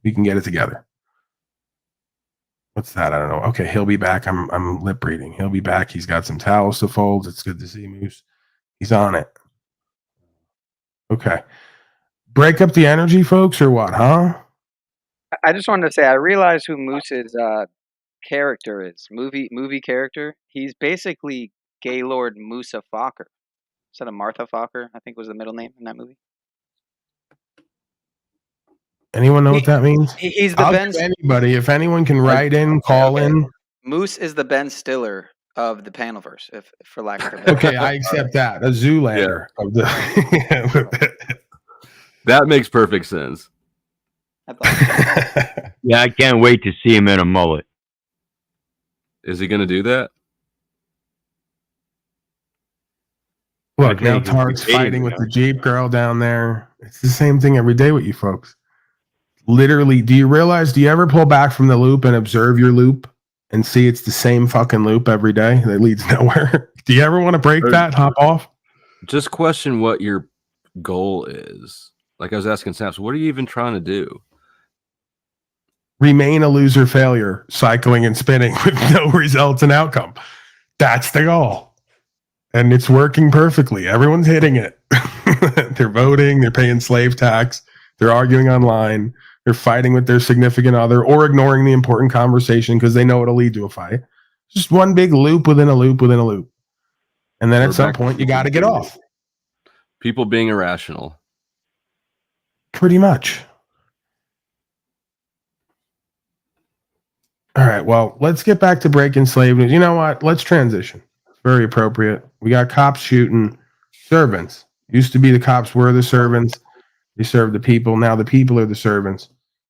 We can get it together. What's that? I don't know. Okay, he'll be back. I'm lip reading. He'll be back. He's got some towels to fold. It's good to see Moose. He's on it. Okay. Break up the energy, folks, or what, huh? I just wanted to say I realized who Moose's character is. Movie character. He's basically Gaylord Musa Fokker. Instead of Martha Fokker, I think was the middle name in that movie. Anyone know what that means? He's the Ben. Anybody, if anyone can write in, call in. Moose is the Ben Stiller of the Panelverse, if for lack of a better. Okay, I accept that. A Zoolander of the. That makes perfect sense. Yeah, I can't wait to see him in a mullet. Is he going to do that? Look, now Tark's fighting with the Jeep girl down there. It's the same thing every day with you folks. Literally, do you ever pull back from the loop and observe your loop and see it's the same fucking loop every day that leads nowhere? Do you ever want to break that, hop off? Just question what your goal is. Like I was asking Snaps, what are you even trying to do? Remain a loser failure, cycling and spinning with no results and outcome. That's the goal. And it's working perfectly. Everyone's hitting it. They're voting, they're paying slave tax, they're arguing online, they're fighting with their significant other or ignoring the important conversation because they know it'll lead to a fight. Just one big loop within a loop within a loop. And then at some point, you got to get off. People being irrational. Pretty much. All right, well, let's get back to breaking slave news. You know what? Let's transition. It's very appropriate. We got cops shooting servants. Used to be the cops were the servants. They serve the people. Now the people are the servants.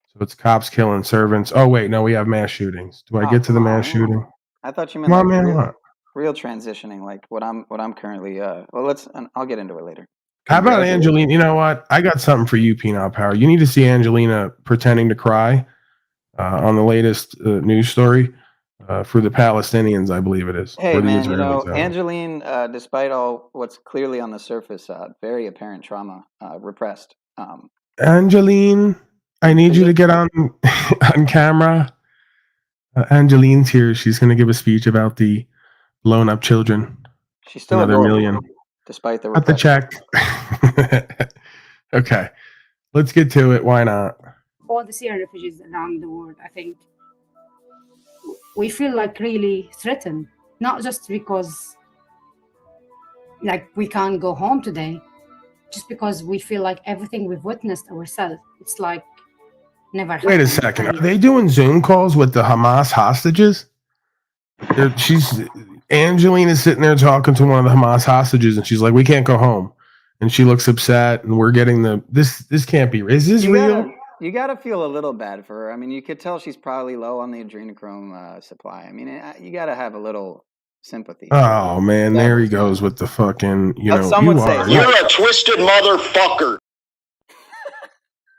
So it's cops killing servants. Oh, wait, no, we have mass shootings. Do I get to the mass shooting? I thought you meant real transitioning, like what I'm currently. I'll get into it later. How about Angelina? You know what? I got something for you, Peanut Power. You need to see Angelina pretending to cry on the latest news story for the Palestinians, I believe it is. Hey, man, Angeline, despite all what's clearly on the surface, very apparent trauma, repressed. Angeline, I need you to get on camera. Angeline's here. She's going to give a speech about the blown up children. She's still another million. Despite the check. Okay, let's get to it. Why not? All the Syrian refugees around the world, I think we feel like really threatened, not just because like we can't go home today, just because we feel like everything we've witnessed ourselves, it's like never happened. Wait a second. Are they doing Zoom calls with the Hamas hostages? Angeline is sitting there talking to one of the Hamas hostages, and she's like, "We can't go home," and she looks upset. And we're getting this can't be. Is this real? You gotta feel a little bad for her. I mean, you could tell she's probably low on the adrenochrome supply. I mean, you gotta have a little sympathy. Oh man, there he goes with the fucking. You're a twisted motherfucker.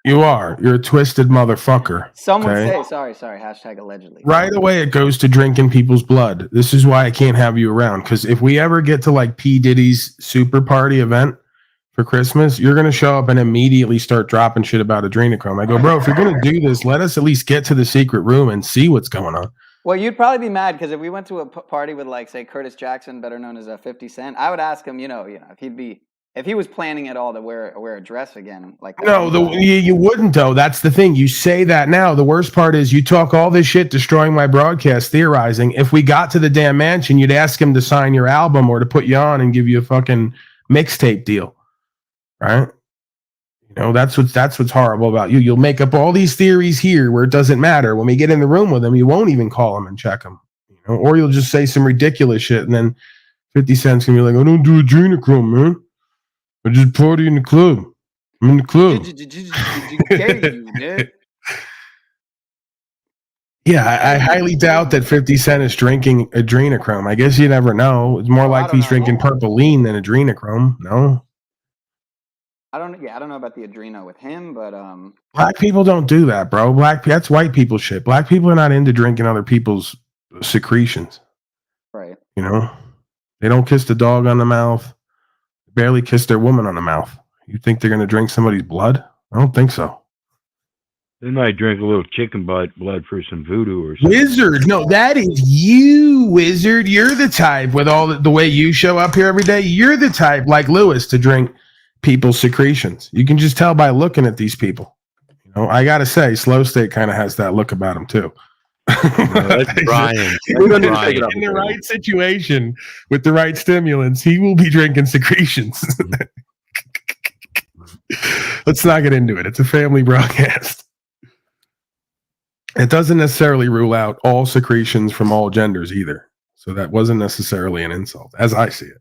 You are. You're a twisted motherfucker. Some would say, sorry, hashtag allegedly. Right away, it goes to drinking people's blood. This is why I can't have you around. Because if we ever get to like P. Diddy's super party event for Christmas, you're going to show up and immediately start dropping shit about adrenochrome. I go, bro, if you're going to do this, let us at least get to the secret room and see what's going on. Well, you'd probably be mad because if we went to a party with, like, say, Curtis Jackson, better known as 50 Cent, I would ask him, if he was planning it all to wear a dress again. Like, no, you wouldn't though. That's the thing. You say that now. The worst part is you talk all this shit, destroying my broadcast, theorizing. If we got to the damn mansion, you'd ask him to sign your album or to put you on and give you a fucking mixtape deal, right? That's what's horrible about you. You'll make up all these theories here where it doesn't matter. When we get in the room with him, you won't even call him and check him, or you'll just say some ridiculous shit, and then 50 Cent's gonna be like, "I don't do adrenochrome, man. I just party in the club. I'm in the club." Yeah, I highly doubt that 50 Cent is drinking adrenochrome. I guess you never know. It's more likely he's drinking purple lean than adrenochrome. No. I don't know about the adreno with him, but black people don't do that, bro. That's white people shit. Black people are not into drinking other people's secretions. Right. They don't kiss the dog on the mouth. Barely kiss their woman on the mouth. You think they're going to drink somebody's blood? I don't think so. They might drink a little chicken blood for some voodoo or something. Wizard. No, that is you, Wizard. You're the type with all the way you show up here every day. You're the type like Lewis to drink people's secretions. You can just tell by looking at these people. You know, I got to say, Slow State kind of has that look about him too. That's Brian. We don't need to Brian. take it off In the the table. right situation with the right stimulants, he will be drinking secretions. Let's not get into it. It's a family broadcast. It doesn't necessarily rule out all secretions from all genders either. So that wasn't necessarily an insult, as I see it.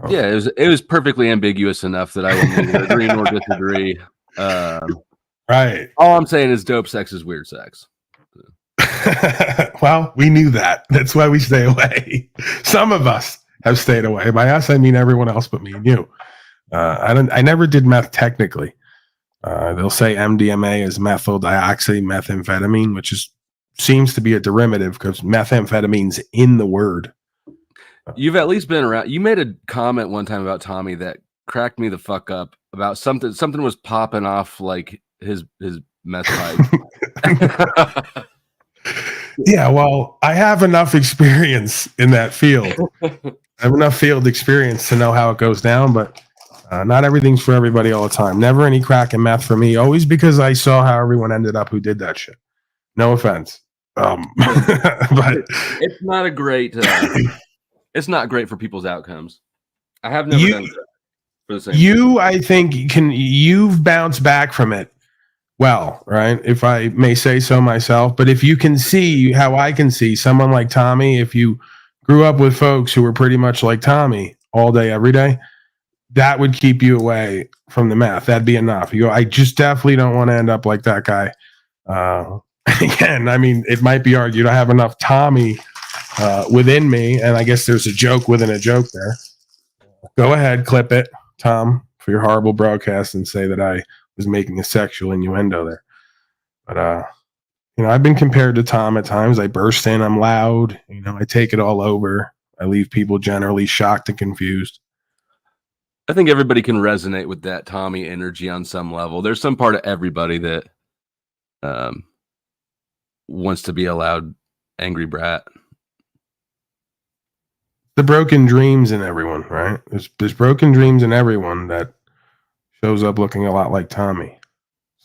Yeah, it was perfectly ambiguous enough that I will neither agree nor disagree. Right. All I'm saying is dope sex is weird sex. Well, we knew that. That's why we stay away. Some of us have stayed away. By us, I mean everyone else but me and you. I never did meth technically. They'll say MDMA is methyl-dioxymethamphetamine, which seems to be a derivative because methamphetamine's in the word. You've at least been around. You made a comment one time about Tommy that cracked me the fuck up about something. Something was popping off like his meth pipe. Yeah, well, I have enough experience in that field. I have enough field experience to know how it goes down, but not everything's for everybody all the time. Never any crack and meth for me. Always because I saw how everyone ended up who did that shit. No offense, but it's not a great. It's not great for people's outcomes. I have never done that for the same. I think, you've bounced back from it. Well, right, if I may say so myself, but if you can see how I can see someone like Tommy, if you grew up with folks who were pretty much like Tommy all day, every day, that would keep you away from the meth. That'd be enough. You go, I just definitely don't want to end up like that guy. Again, I mean, it might be argued I have enough Tommy within me, and I guess there's a joke within a joke there. Go ahead, clip it, Tom, for your horrible broadcast and say that I was making a sexual innuendo there. But I've been compared to Tom at times. I burst in, I'm loud, I take it all over. I leave people generally shocked and confused. I think everybody can resonate with that Tommy energy on some level. There's some part of everybody that wants to be a loud, angry brat. The broken dreams in everyone, right? There's broken dreams in everyone that shows up looking a lot like Tommy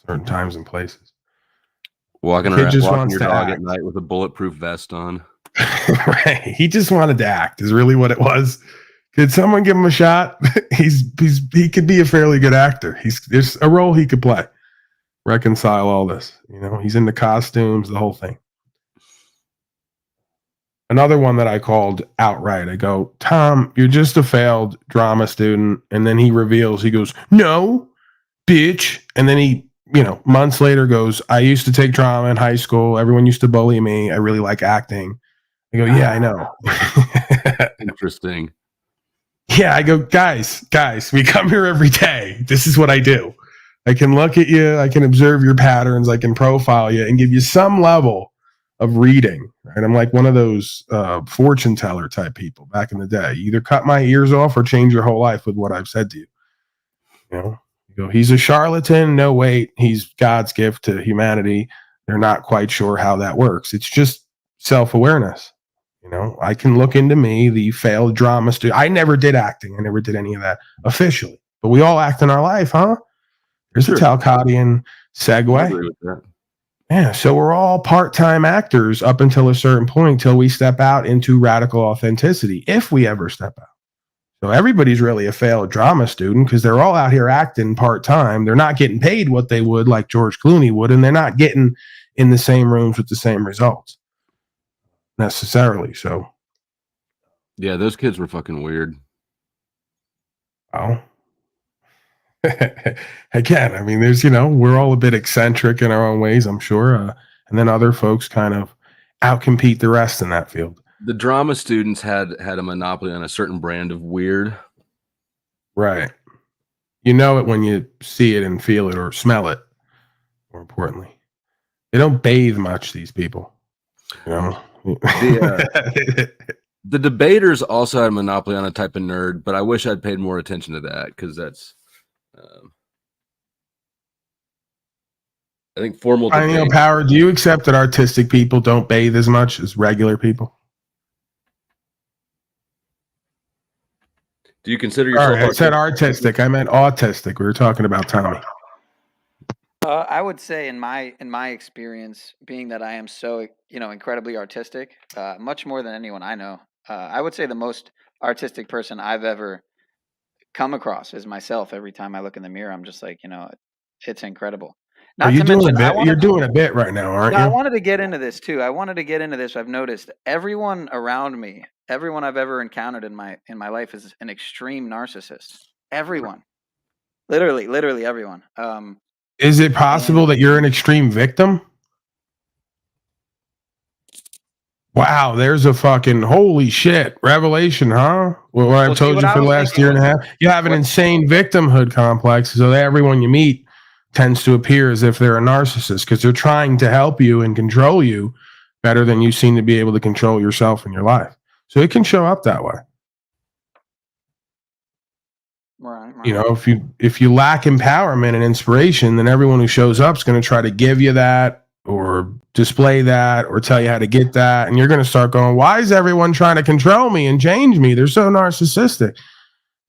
certain times and places. Walking Kid around, just walking wants your to dog act. at night with a bulletproof vest on. Right. He just wanted to act is really what it was. Did someone give him a shot? He could be a fairly good actor. There's a role he could play. Reconcile all this. He's into costumes, the whole thing. Another one that I called outright. I go, Tom, you're just a failed drama student. And then he goes, no, bitch. And then he, months later goes, I used to take drama in high school. Everyone used to bully me. I really like acting. I go, yeah, I know. Interesting. Yeah, I go, guys, we come here every day. This is what I do. I can look at you. I can observe your patterns. I can profile you and give you some level of reading. Right? I'm like one of those fortune teller type people back in the day. You either cut my ears off or change your whole life with what I've said to you. You go, he's a charlatan. No, wait, he's God's gift to humanity. They're not quite sure how that works. It's just self-awareness. I can look into me, the failed drama student. I never did acting. I never did any of that officially. But we all act in our life, huh? There's a Talcottian segue. I agree with that. Yeah, so we're all part-time actors up until a certain point, till we step out into radical authenticity, if we ever step out. So everybody's really a failed drama student because they're all out here acting part-time. They're not getting paid what they would like George Clooney would, and they're not getting in the same rooms with the same results necessarily. So Yeah, those kids were fucking weird. well, again, I mean, there's, we're all a bit eccentric in our own ways, I'm sure. And then other folks kind of outcompete the rest in that field. The drama students had a monopoly on a certain brand of weird. Right. You know it when you see it and feel it or smell it, more importantly. They don't bathe much, these people. The debaters also had a monopoly on a type of nerd, but I wish I'd paid more attention to that because that's I think formal I know, debate. Power, do you accept that artistic people don't bathe as much as regular people? Do you consider All yourself right, I said artistic. I meant autistic. We were talking about Tommy. I would say in my experience, being that I am so incredibly artistic, much more than anyone I know, I would say the most artistic person I've ever come across is myself. Every time I look in the mirror, I'm just like, it's incredible. Are Not you to doing mention, a bit? You're doing a bit right now, aren't I you? wanted to get into this too. I've noticed everyone around me, everyone I've ever encountered in my life is an extreme narcissist. Everyone, literally everyone. Is it possible that you're an extreme victim? Wow, there's a fucking holy shit revelation, huh? Well, what I've see, told what you I for the was last thinking year and a was- half. You have an what- insane victimhood complex, so that everyone you meet tends to appear as if they're a narcissist because they're trying to help you and control you better than you seem to be able to control yourself in your life. So it can show up that way. Right. You know, if you lack empowerment and inspiration, then everyone who shows up is going to try to give you that or display that or tell you how to get that, and you're going to start going, why is everyone trying to control me and change me? They're so narcissistic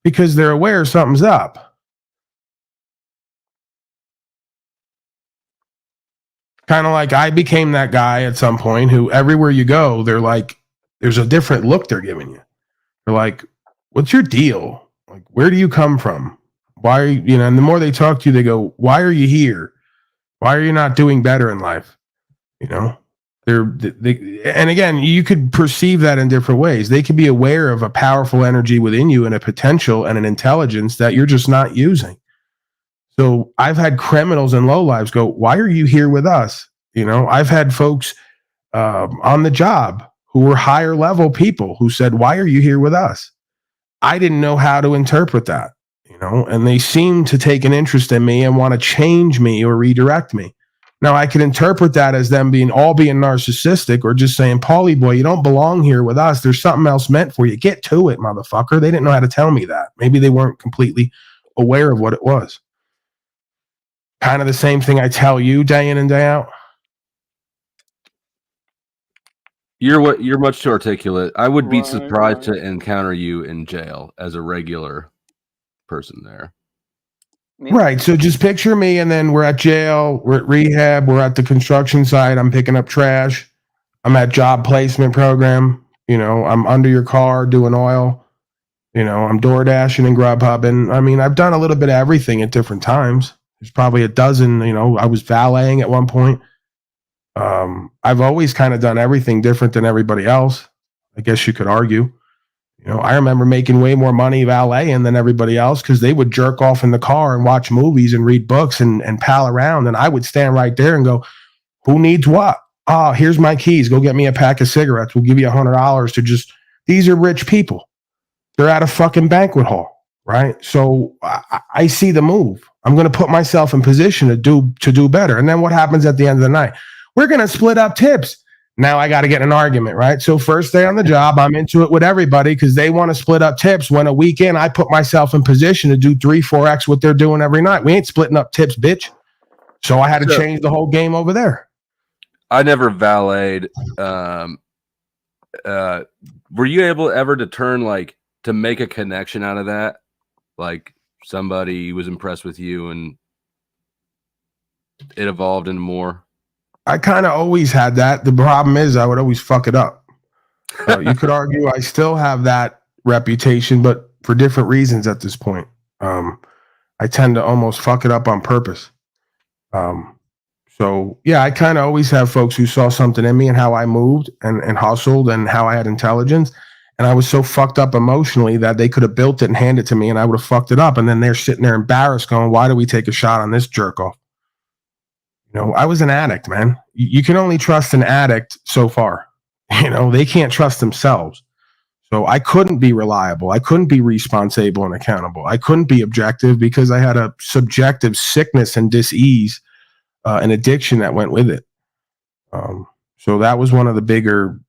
because they're aware something's up. Kind of like I became that guy at some point who everywhere you go, they're like, there's a different look they're giving you. They're like, what's your deal? Like, where do you come from? Why are you, and the more they talk to you, they go, why are you here? Why are you not doing better in life? You know, and again, you could perceive that in different ways. They could be aware of a powerful energy within you and a potential and an intelligence that you're just not using. So I've had criminals and lowlives go, why are you here with us? You know, I've had folks on the job who were higher level people who said, why are you here with us? I didn't know how to interpret that, and they seem to take an interest in me and want to change me or redirect me. Now, I could interpret that as them being narcissistic or just saying, Paulie boy, you don't belong here with us. There's something else meant for you. Get to it, motherfucker. They didn't know how to tell me that. Maybe they weren't completely aware of what it was. Kind of the same thing I tell you day in and day out. You're much too articulate. I would be Right, surprised right. to encounter you in jail as a regular person there. Right. So just picture me, and then we're at jail, we're at rehab, we're at the construction site, I'm picking up trash, I'm at job placement program, I'm under your car doing oil, I'm door dashing and Grubhubbing. I mean, I've done a little bit of everything at different times. There's probably a dozen, I was valeting at one point. I've always kind of done everything different than everybody else. I guess you could argue. I remember making way more money valeting than everybody else because they would jerk off in the car and watch movies and read books and pal around. And I would stand right there and go, who needs what? Oh, here's my keys. Go get me a pack of cigarettes. We'll give you $100 to just, these are rich people. They're at a fucking banquet hall, right? So I see the move. I'm going to put myself in position to do better. And then what happens at the end of the night? We're going to split up tips. Now I got to get in an argument, right? So first day on the job, I'm into it with everybody because they want to split up tips. When a weekend, I put myself in position to do 3-4x what they're doing every night. We ain't splitting up tips, bitch. So I had to change the whole game over there. I never valeted. Were you able ever to to make a connection out of that? Like somebody was impressed with you and it evolved into more? I kind of always had that. The problem is I would always fuck it up. You could argue I still have that reputation, but for different reasons at this point. I tend to almost fuck it up on purpose. So yeah, I kind of always have folks who saw something in me and how I moved and hustled and how I had intelligence. And I was so fucked up emotionally that they could have built it and handed it to me and I would have fucked it up. And then they're sitting there embarrassed going, why do we take a shot on this jerk off? I was an addict, man. You can only trust an addict so far. They can't trust themselves. So I couldn't be reliable. I couldn't be responsible and accountable. I couldn't be objective because I had a subjective sickness and dis-ease, an addiction that went with it. So that was one of the bigger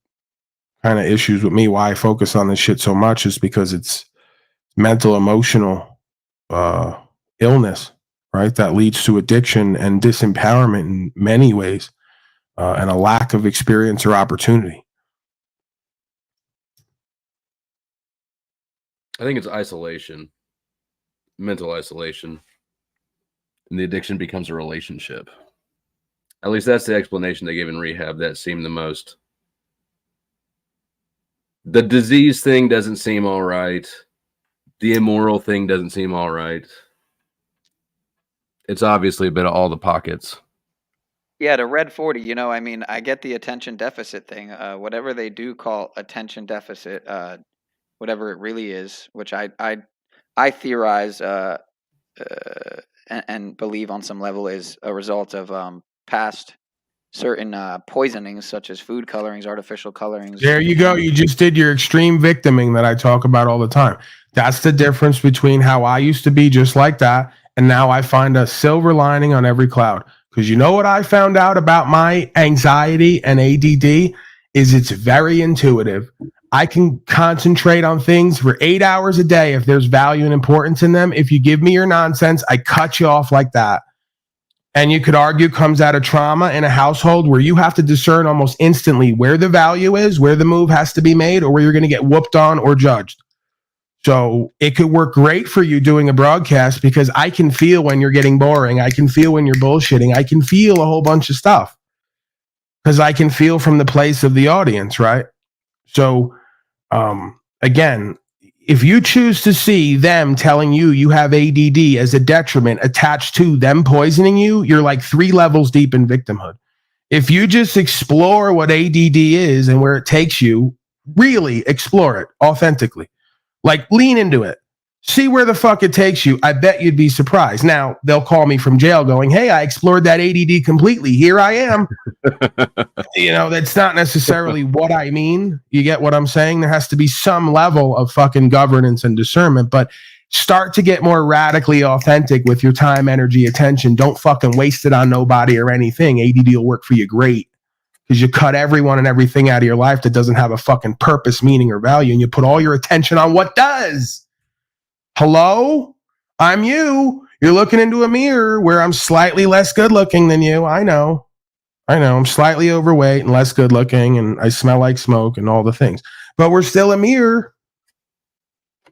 kind of issues with me. Why I focus on this shit so much is because it's mental, emotional illness, right? That leads to addiction and disempowerment in many ways, and a lack of experience or opportunity. I think it's isolation, mental isolation, and the addiction becomes a relationship. At least that's the explanation they gave in rehab that seemed the most. The disease thing doesn't seem all right. The immoral thing doesn't seem all right. It's obviously a bit of all the pockets. Yeah, to Red 40, you know, I mean, I get the attention deficit thing. Whatever they do call attention deficit, whatever it really is, which I theorize and believe on some level is a result of past certain poisonings such as food colorings, artificial colorings. There you go. You just did your extreme victiming that I talk about all the time. That's the difference between how I used to be just like that, and now I find a silver lining on every cloud. Because you know what I found out about my anxiety and ADD is it's very intuitive. I can concentrate on things for 8 hours a day if there's value and importance in them. If you give me your nonsense, I cut you off like that. And you could argue comes out of trauma in a household where you have to discern almost instantly where the value is, where the move has to be made, or where you're going to get whooped on or judged. So it could work great for you doing a broadcast because I can feel when you're getting boring. I can feel when you're bullshitting. I can feel a whole bunch of stuff because I can feel from the place of the audience, right? So again, if you choose to see them telling you you have ADD as a detriment attached to them poisoning you, you're like 3 levels deep in victimhood. If you just explore what ADD is and where it takes you, really explore it authentically. Like lean into it. See where the fuck it takes you. I bet you'd be surprised. Now, they'll call me from jail going, hey, I explored that ADD completely. Here I am. You know, that's not necessarily what I mean. You get what I'm saying? There has to be some level of fucking governance and discernment, but start to get more radically authentic with your time, energy, attention. Don't fucking waste it on nobody or anything. ADD will work for you great because you cut everyone and everything out of your life that doesn't have a fucking purpose, meaning, or value, and you put all your attention on what does. Hello? I'm you. You're looking into a mirror where I'm slightly less good looking than you. I know. I'm slightly overweight and less good looking, and I smell like smoke and all the things. But we're still a mirror.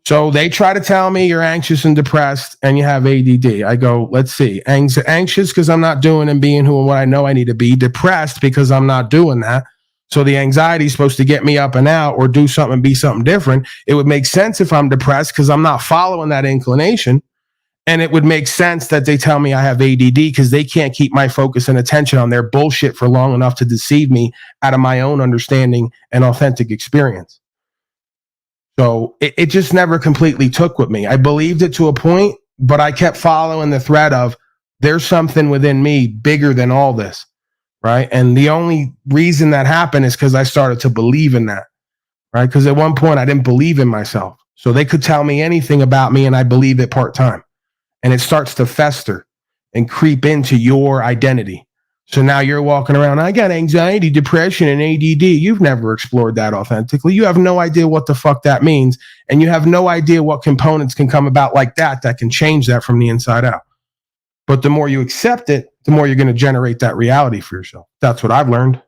So they try to tell me you're anxious and depressed and you have ADD. I go, let's see. Anxious because I'm not doing and being who and what I know I need to be. Depressed because I'm not doing that. So the anxiety is supposed to get me up and out or do something and be something different. It would make sense if I'm depressed because I'm not following that inclination. And it would make sense that they tell me I have ADD because they can't keep my focus and attention on their bullshit for long enough to deceive me out of my own understanding and authentic experience. So it just never completely took with me. I believed it to a point, but I kept following the thread of there's something within me bigger than all this, right? And the only reason that happened is because I started to believe in that, right? Because at one point I didn't believe in myself. So they could tell me anything about me and I believe it part-time. And it starts to fester and creep into your identity. So now you're walking around, I got anxiety, depression, and ADD. You've never explored that authentically. You have no idea what the fuck that means. And you have no idea what components can come about like that can change that from the inside out. But the more you accept it, the more you're going to generate that reality for yourself. That's what I've learned.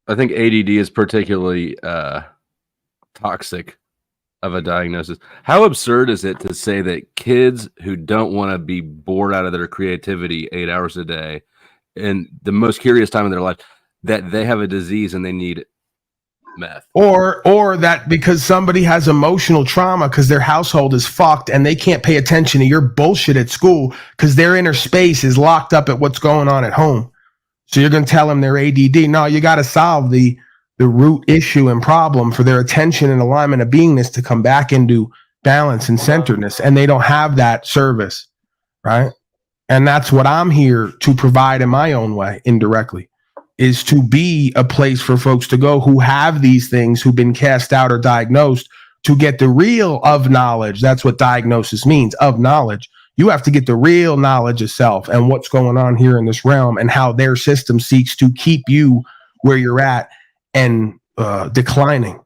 I think ADD is particularly toxic of a diagnosis. How absurd is it to say that kids who don't want to be bored out of their creativity 8 hours a day and the most curious time of their life, that they have a disease and they need meth? Or that because somebody has emotional trauma because their household is fucked and they can't pay attention to your bullshit at school because their inner space is locked up at what's going on at home. So you're going to tell them they're ADD. No, you got to solve the root issue and problem for their attention and alignment of beingness to come back into balance and centeredness. And they don't have that service, right? And that's what I'm here to provide in my own way, indirectly, is to be a place for folks to go who have these things, who've been cast out or diagnosed, to get the real of knowledge. That's what diagnosis means, of knowledge. You have to get the real knowledge of self and what's going on here in this realm and how their system seeks to keep you where you're at and declining.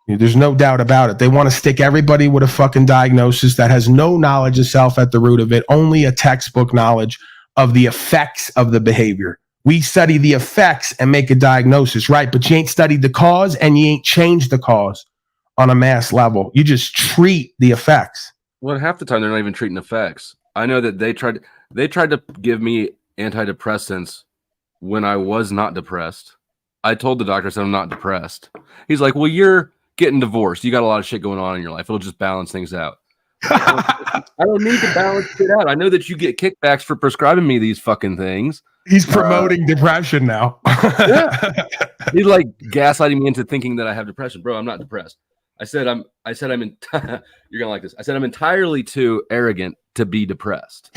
There's no doubt about it. They want to stick everybody with a fucking diagnosis that has no knowledge of self at the root of it, only a textbook knowledge of the effects of the behavior. We study the effects and make a diagnosis, right? But you ain't studied the cause and you ain't changed the cause on a mass level. You just treat the effects. Well, half the time they're not even treating effects. I know that they tried to give me antidepressants when I was not depressed. I told the doctor, I said, I'm not depressed. He's like, well, you're getting divorced. You got a lot of shit going on in your life. It'll just balance things out. I don't need to balance it out. I know that you get kickbacks for prescribing me these fucking things. He's promoting depression now. Yeah. He's like gaslighting me into thinking that I have depression. Bro, I'm not depressed. You're gonna like this. I said I'm entirely too arrogant to be depressed.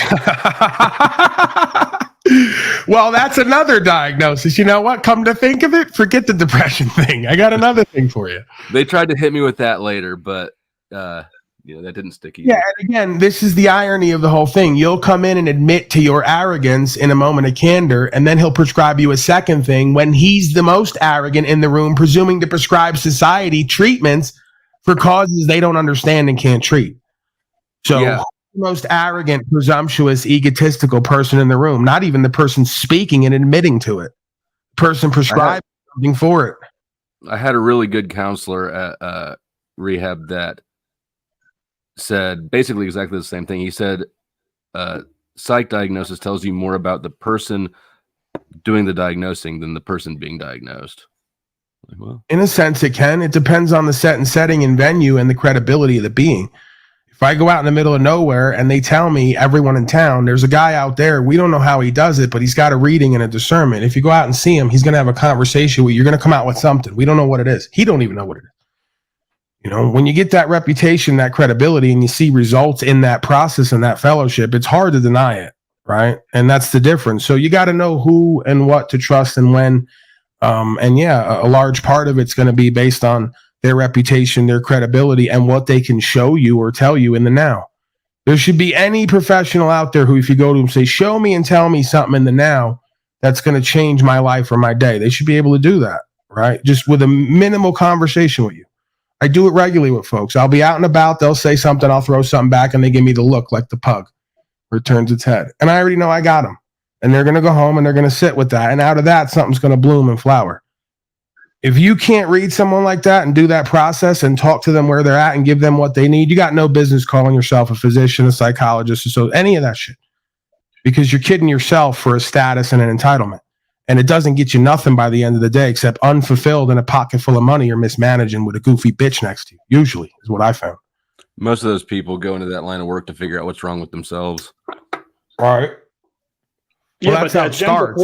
Well, that's another diagnosis. You know what? Come to think of it, forget the depression thing. I got another thing for you. They tried to hit me with that later, but that didn't stick either. Yeah, and again, this is the irony of the whole thing. You'll come in and admit to your arrogance in a moment of candor, and then he'll prescribe you a second thing when he's the most arrogant in the room, presuming to prescribe society treatments for causes they don't understand and can't treat. So the most arrogant, presumptuous, egotistical person in the room, not even the person speaking and admitting to it. Person prescribing something for it. I had a really good counselor at rehab that said basically exactly the same thing. He said, psych diagnosis tells you more about the person doing the diagnosing than the person being diagnosed. Like, well, in a sense, it can. It depends on the set and setting and venue and the credibility of the being. If I go out in the middle of nowhere and they tell me, everyone in town, there's a guy out there, we don't know how he does it, but he's got a reading and a discernment. If you go out and see him, he's going to have a conversation with you. You're going to come out with something. We don't know what it is. He don't even know what it is. You know, when you get that reputation, that credibility, and you see results in that process and that fellowship, it's hard to deny it, right? And that's the difference. So you got to know who and what to trust and when. And yeah, a large part of it's going to be based on their reputation, their credibility, and what they can show you or tell you in the now. There should be any professional out there who, if you go to them, say, show me and tell me something in the now that's going to change my life or my day. They should be able to do that, right? Just with a minimal conversation with you. I do it regularly with folks. I'll be out and about. They'll say something. I'll throw something back, and they give me the look like the pug returns its head. And I already know I got them. And they're going to go home, and they're going to sit with that. And out of that, something's going to bloom and flower. If you can't read someone like that and do that process and talk to them where they're at and give them what they need, you got no business calling yourself a physician, a psychologist, or so any of that shit. Because you're kidding yourself for a status and an entitlement. And it doesn't get you nothing by the end of the day except unfulfilled and a pocket full of money you're mismanaging with a goofy bitch next to you. Usually is what I found. Most of those people go into that line of work to figure out what's wrong with themselves. All right. Well, Yeah, that's how it starts.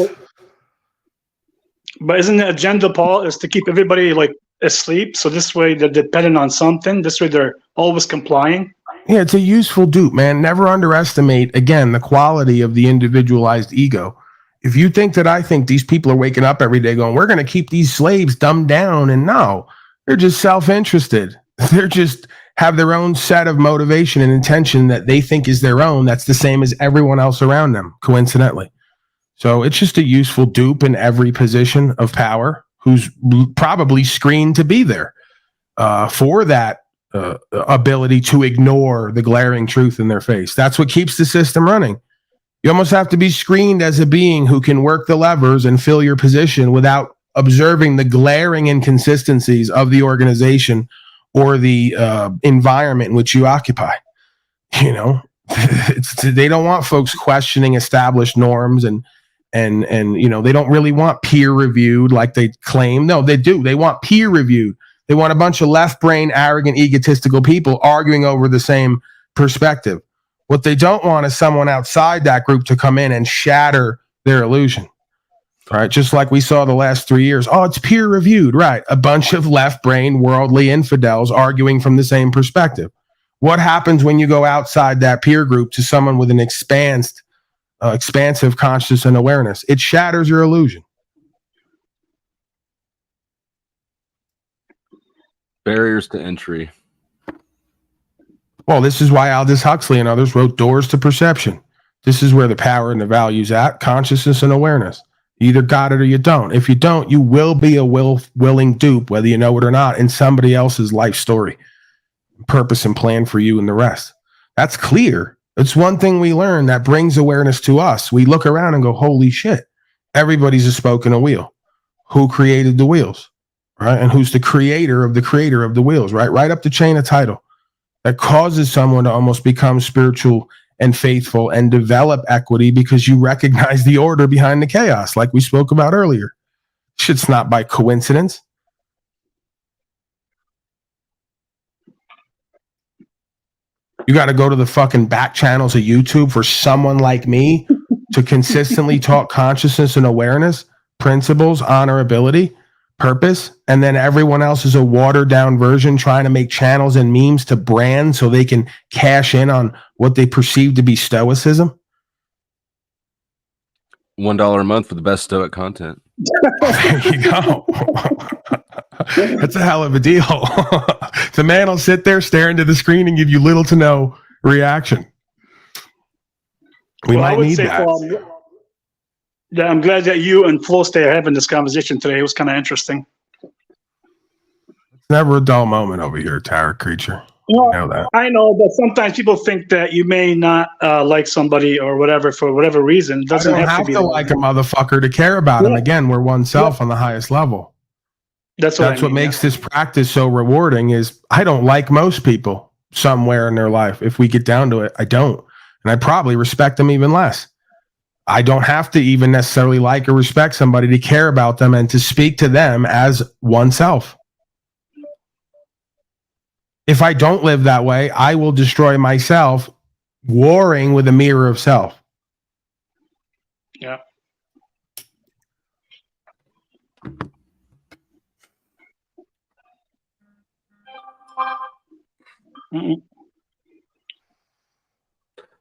But isn't the agenda, Paul, is to keep everybody like asleep? So this way they're dependent on something. This way they're always complying. Yeah, it's a useful dupe, man. Never underestimate, again, the quality of the individualized ego. If you think that I think these people are waking up every day going, we're going to keep these slaves dumbed down, and no, they're just self-interested. They're just have their own set of motivation and intention that they think is their own. That's the same as everyone else around them, coincidentally. So it's just a useful dupe in every position of power who's probably screened to be there for that ability to ignore the glaring truth in their face. That's what keeps the system running. You almost have to be screened as a being who can work the levers and fill your position without observing the glaring inconsistencies of the organization or the environment in which you occupy. You know, they don't want folks questioning established norms and you know, they don't really want peer reviewed like they claim. No, they do. They want peer reviewed. They want a bunch of left brain, arrogant, egotistical people arguing over the same perspective. What they don't want is someone outside that group to come in and shatter their illusion. Right? Just like we saw the last 3 years. Oh, it's peer reviewed. Right. A bunch of left brain, worldly infidels arguing from the same perspective. What happens when you go outside that peer group to someone with an expansive consciousness and awareness? It shatters your illusion. Barriers to entry. Well, this is why Aldous Huxley and others wrote Doors to Perception. This is where the power and the value's at, consciousness and awareness. You either got it or you don't. If you don't, you will be a willing dupe, whether you know it or not, in somebody else's life story, purpose and plan for you and the rest. That's clear. It's one thing we learn that brings awareness to us. We look around and go, holy shit, everybody's a spoke in a wheel. Who created the wheels, right? And who's the creator of the wheels, right? Right up the chain of title that causes someone to almost become spiritual and faithful and develop equity because you recognize the order behind the chaos, like we spoke about earlier. Shit's not by coincidence. You got to go to the fucking back channels of YouTube for someone like me to consistently talk consciousness and awareness, principles, honorability, purpose, and then everyone else is a watered down version trying to make channels and memes to brand so they can cash in on what they perceive to be stoicism. $1 a month for the best stoic content. There you go. That's a hell of a deal. The man will sit there, stare into the screen, and give you little to no reaction. We might need that. Yeah, I'm glad that you and Flo Stay are having this conversation today. It was kind of interesting. It's never a dull moment over here, Tarot Creature. You know that. I know, but sometimes people think that you may not like somebody or whatever for whatever reason. It doesn't have to like a motherfucker to care about him. Again, we're oneself on the highest level. That's what makes this practice so rewarding. Is I don't like most people somewhere in their life. If we get down to it, I don't, and I probably respect them even less. I don't have to even necessarily like or respect somebody to care about them and to speak to them as oneself. If I don't live that way, I will destroy myself warring with a mirror of self. Yeah.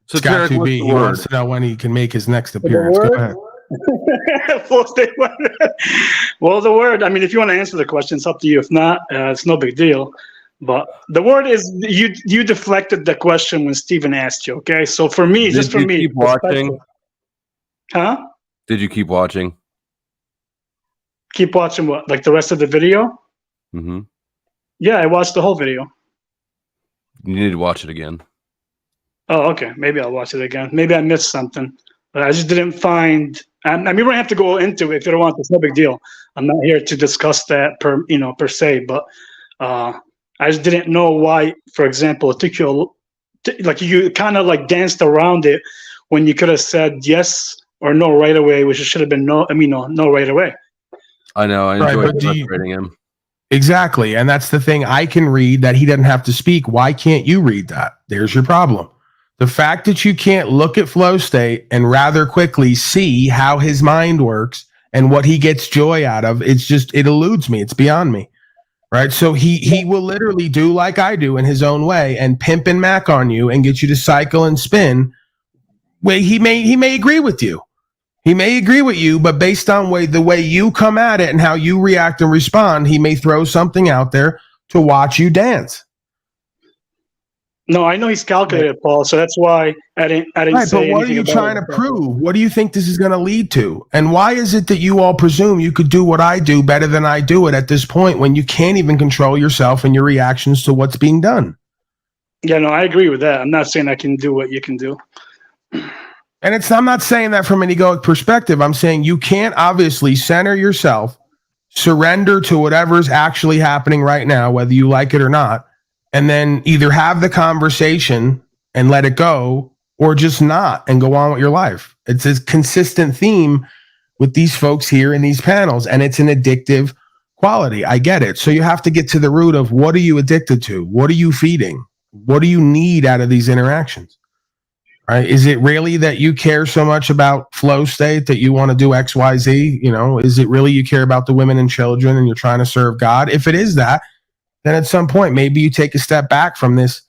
So Scott Tarek, 2B, he wants to know when he can make his next appearance. Go ahead. Well, the word, I mean, if you want to answer the question, it's up to you. If not, it's no big deal. But the word is, you deflected the question when Steven asked you, okay? So for me, just for me. Keep watching? Huh? Did you keep watching? Keep watching what? Like the rest of the video? Mm-hmm. Yeah, I watched the whole video. You need to watch it again. Oh, okay. Maybe I'll watch it again. Maybe I missed something. But I just didn't find... I mean, we don't have to go into it if you don't want. It's no big deal. I'm not here to discuss that per se, but I just didn't know why, for example, it took you... Like, you kind of like danced around it when you could have said yes or no right away, which should have been no right away. I know. I enjoyed frustrating him. Exactly. And that's the thing. I can read that he doesn't have to speak. Why can't you read that? There's your problem. The fact that you can't look at flow state and rather quickly see how his mind works and what he gets joy out of, it eludes me. It's beyond me. Right. So he will literally do like I do in his own way and pimp and mac on you and get you to cycle and spin. He may agree with you. He may agree with you, but based on the way you come at it and how you react and respond, he may throw something out there to watch you dance. No, I know he's calculated, Paul, so that's why I didn't say anything. But what are you trying to prove? What do you think this is going to lead to? And why is it that you all presume you could do what I do better than I do it at this point when you can't even control yourself and your reactions to what's being done? Yeah, no, I agree with that. I'm not saying I can do what you can do. And I'm not saying that from an egoic perspective. I'm saying you can't obviously center yourself, surrender to whatever's actually happening right now, whether you like it or not, and then either have the conversation and let it go or just not and go on with your life. It's a consistent theme with these folks here in these panels, and it's an addictive quality. I get it. So you have to get to the root of what are you addicted to? What are you feeding? What do you need out of these interactions? Right? Is it really that you care so much about flow state that you want to do X, Y, Z? You know, is it really you care about the women and children and you're trying to serve God? If it is that, then at some point, maybe you take a step back from this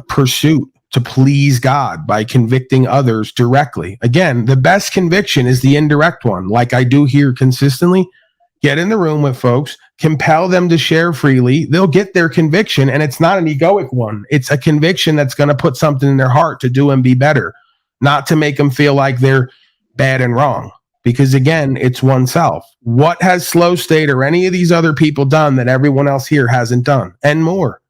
pursuit to please God by convicting others directly. Again, the best conviction is the indirect one, like I do here consistently. Get in the room with folks, compel them to share freely. They'll get their conviction, and it's not an egoic one. It's a conviction that's going to put something in their heart to do and be better, not to make them feel like they're bad and wrong. Because again, it's oneself. What has Slow State or any of these other people done that everyone else here hasn't done, and more?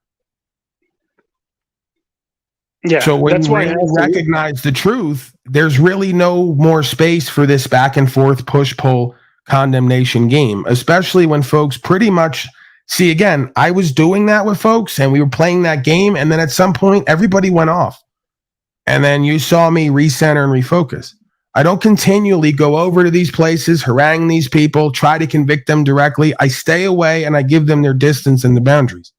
Yeah, So when that's you why really recognize the truth, there's really no more space for this back and forth push-pull condemnation game, especially when folks pretty much see, again, I was doing that with folks and we were playing that game, and then at some point everybody went off. And then you saw me recenter and refocus. I don't continually go over to these places, harangue these people, try to convict them directly. I stay away and I give them their distance and the boundaries.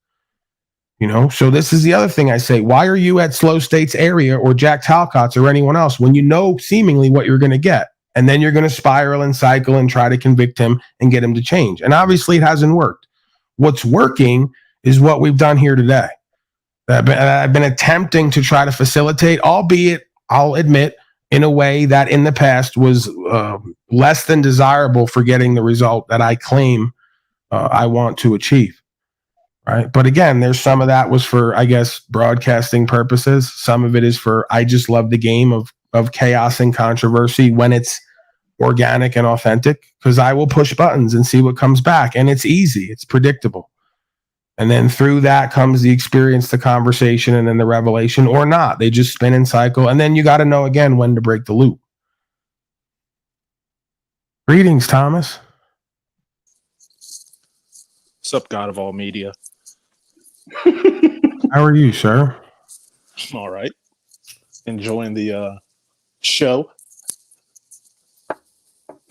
You know, so this is the other thing I say. Why are you at Slow State's area or Jack Talcott's or anyone else when you know seemingly what you're going to get? And then you're going to spiral and cycle and try to convict him and get him to change. And obviously it hasn't worked. What's working is what we've done here today. I've been attempting to try to facilitate, albeit, I'll admit, in a way that in the past was less than desirable for getting the result that I claim I want to achieve. Right. But again, there's some of that was for, I guess, broadcasting purposes. Some of it is for, I just love the game of chaos and controversy when it's organic and authentic, because I will push buttons and see what comes back. And it's easy. It's predictable. And then through that comes the experience, the conversation, and then the revelation, or not. They just spin and cycle. And then you got to know again when to break the loop. Greetings, Thomas. What's up, God of all media? How are you, sir? All right. Enjoying the show.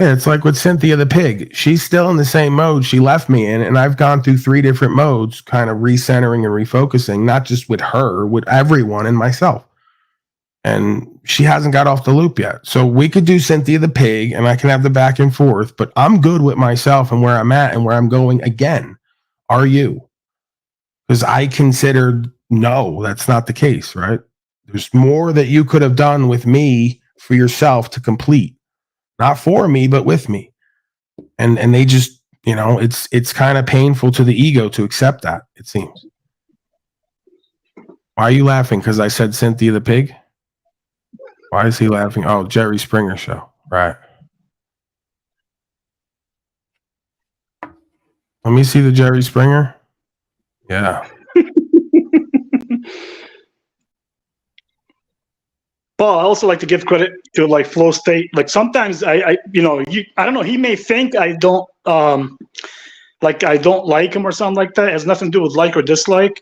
Yeah, it's like with Cynthia the pig. She's still in the same mode she left me in, and I've gone through 3 different modes, kind of recentering and refocusing, not just with her, with everyone and myself. And she hasn't got off the loop yet. So we could do Cynthia the pig, and I can have the back and forth, but I'm good with myself and where I'm at and where I'm going again. Are you? Because I considered, no, that's not the case, right? There's more that you could have done with me for yourself to complete. Not for me, but with me. And they just, you know, it's kind of painful to the ego to accept that, it seems. Why are you laughing? Because I said Cynthia the pig? Why is he laughing? Oh, Jerry Springer show. Right. Let me see the Jerry Springer. Yeah. Paul, I also like to give credit to like Flow State. Like sometimes I don't know. He may think I don't like him or something like that. It has nothing to do with like or dislike.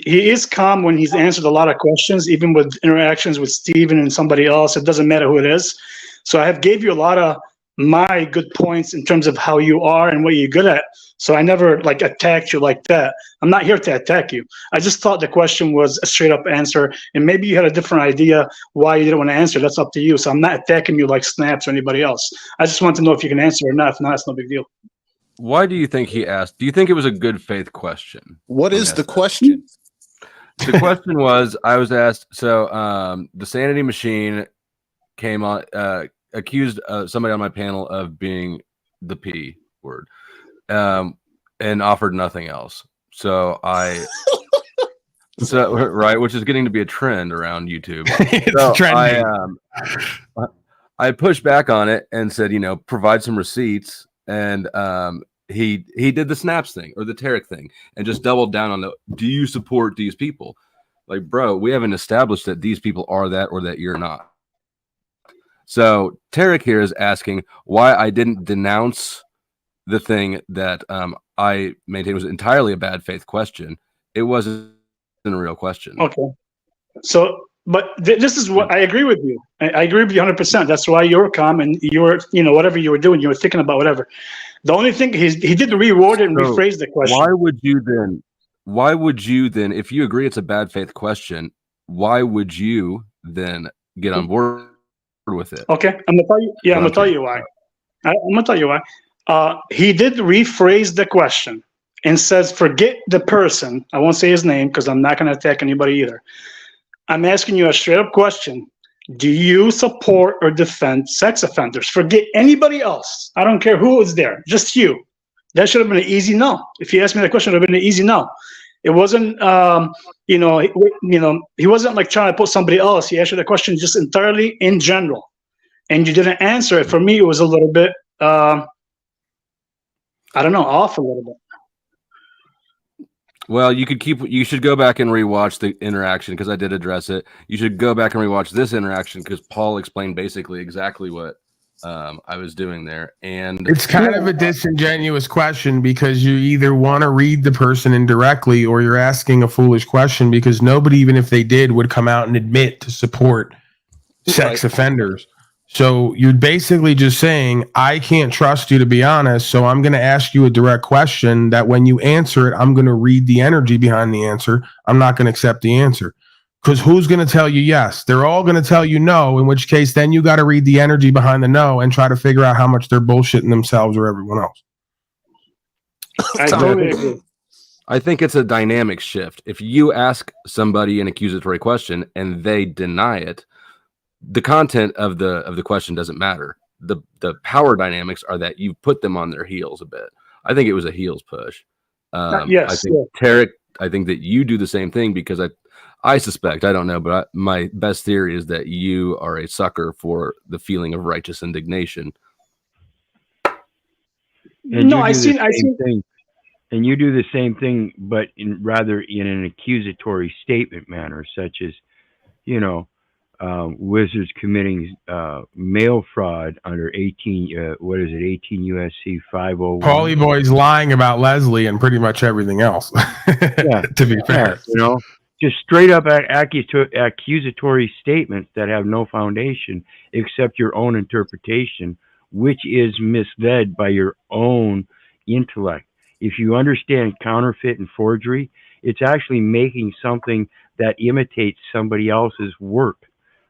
He is calm when he's answered a lot of questions, even with interactions with Steven and somebody else. It doesn't matter who it is. So I have gave you a lot of my good points in terms of how you are and what you're good at. So I never like attacked you like that. I'm not here to attack you. I just thought the question was a straight up answer, and maybe you had a different idea why you didn't want to answer. That's up to you. So I'm not attacking you like Snaps or anybody else. I just want to know if you can answer or not. If not, it's no big deal. Why do you think he asked? Do you think it was a good faith question? What is the question? The question was, I was asked, so the Sanity Machine came on, accused somebody on my panel of being the P word, and offered nothing else. So right, which is getting to be a trend around YouTube. It's trending. I pushed back on it and said, you know, provide some receipts, and he did the Snaps thing or the Tarek thing and just doubled down on the, do you support these people? Like, bro, we haven't established that these people are that or that you're not. So Tarek here is asking why I didn't denounce the thing that I maintain was entirely a bad faith question. It wasn't a real question. Okay. So, but this is what I agree with you. I agree with you 100%. That's why you're calm and you're, you know, whatever you were doing, you were thinking about whatever. The only thing he did reword it and rephrase the question. Why would you then, if you agree it's a bad faith question, why would you then get on board with it? Okay, I'm gonna tell you. Yeah, I'm gonna tell you why. I'm gonna tell you why. He did rephrase the question and says, "Forget the person. I won't say his name because I'm not gonna attack anybody either. I'm asking you a straight up question. Do you support or defend sex offenders? Forget anybody else. I don't care who was there. Just you. That should have been an easy no. If you asked me that question, it would have been an easy no. It wasn't, he wasn't like trying to put somebody else. He answered the question just entirely in general. and you didn't answer it, for me, it was a little bit, I don't know, off a little bit. Well, you should go back and rewatch the interaction because I did address it. You should go back and rewatch this interaction because Paul explained basically exactly what I was doing there. And it's kind of a disingenuous question because you either want to read the person indirectly or you're asking a foolish question because nobody, even if they did, would come out and admit to support sex offenders. So you're basically just saying, I can't trust you to be honest, so I'm going to ask you a direct question that when you answer it, I'm going to read the energy behind the answer. I'm not going to accept the answer. Because who's going to tell you yes? They're all going to tell you no, in which case then you got to read the energy behind the no and try to figure out how much they're bullshitting themselves or everyone else. I totally agree. I think it's a dynamic shift. If you ask somebody an accusatory question and they deny it, the content of the question doesn't matter. The power dynamics are that you put them on their heels a bit. I think it was a heels push. Yes, I think Tarek, I think that you do the same thing because I suspect, I don't know, but my best theory is that you are a sucker for the feeling of righteous indignation. And No, I seen thing. And you do the same thing, but rather in an accusatory statement manner, such as, Wizards committing mail fraud under 18 USC 501. Paulie Boy's lying about Leslie and pretty much everything else. Yeah, to be fair, just straight up accusatory statements that have no foundation except your own interpretation, which is misled by your own intellect. If you understand counterfeit and forgery, it's actually making something that imitates somebody else's work.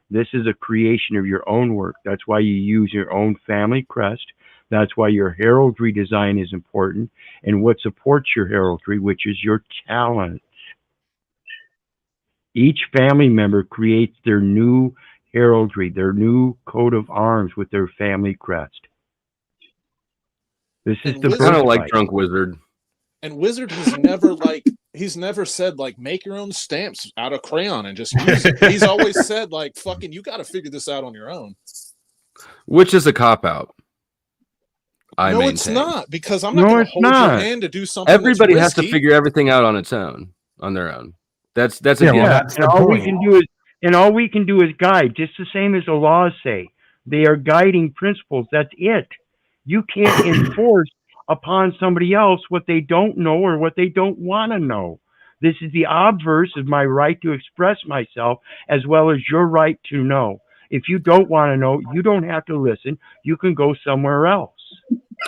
This is a creation of your own work. That's why you use your own family crest. That's why your heraldry design is important and what supports your heraldry, which is your talent. Each family member creates their new heraldry, their new coat of arms with their family crest. This is the kind of like Drunk Wizard. And Wizard has never he's never said make your own stamps out of crayon and just use it. He's always said fucking you got to figure this out on your own. Which is a cop out. No, it's not because I'm not going to hold your hand to do something. Everybody has to figure everything out on their own. That's that's and all we can do is guide, just the same as the laws say. They are guiding principles. That's it. You can't enforce upon somebody else what they don't know or what they don't want to know. This is the obverse of my right to express myself as well as your right to know. If you don't want to know, you don't have to listen. You can go somewhere else.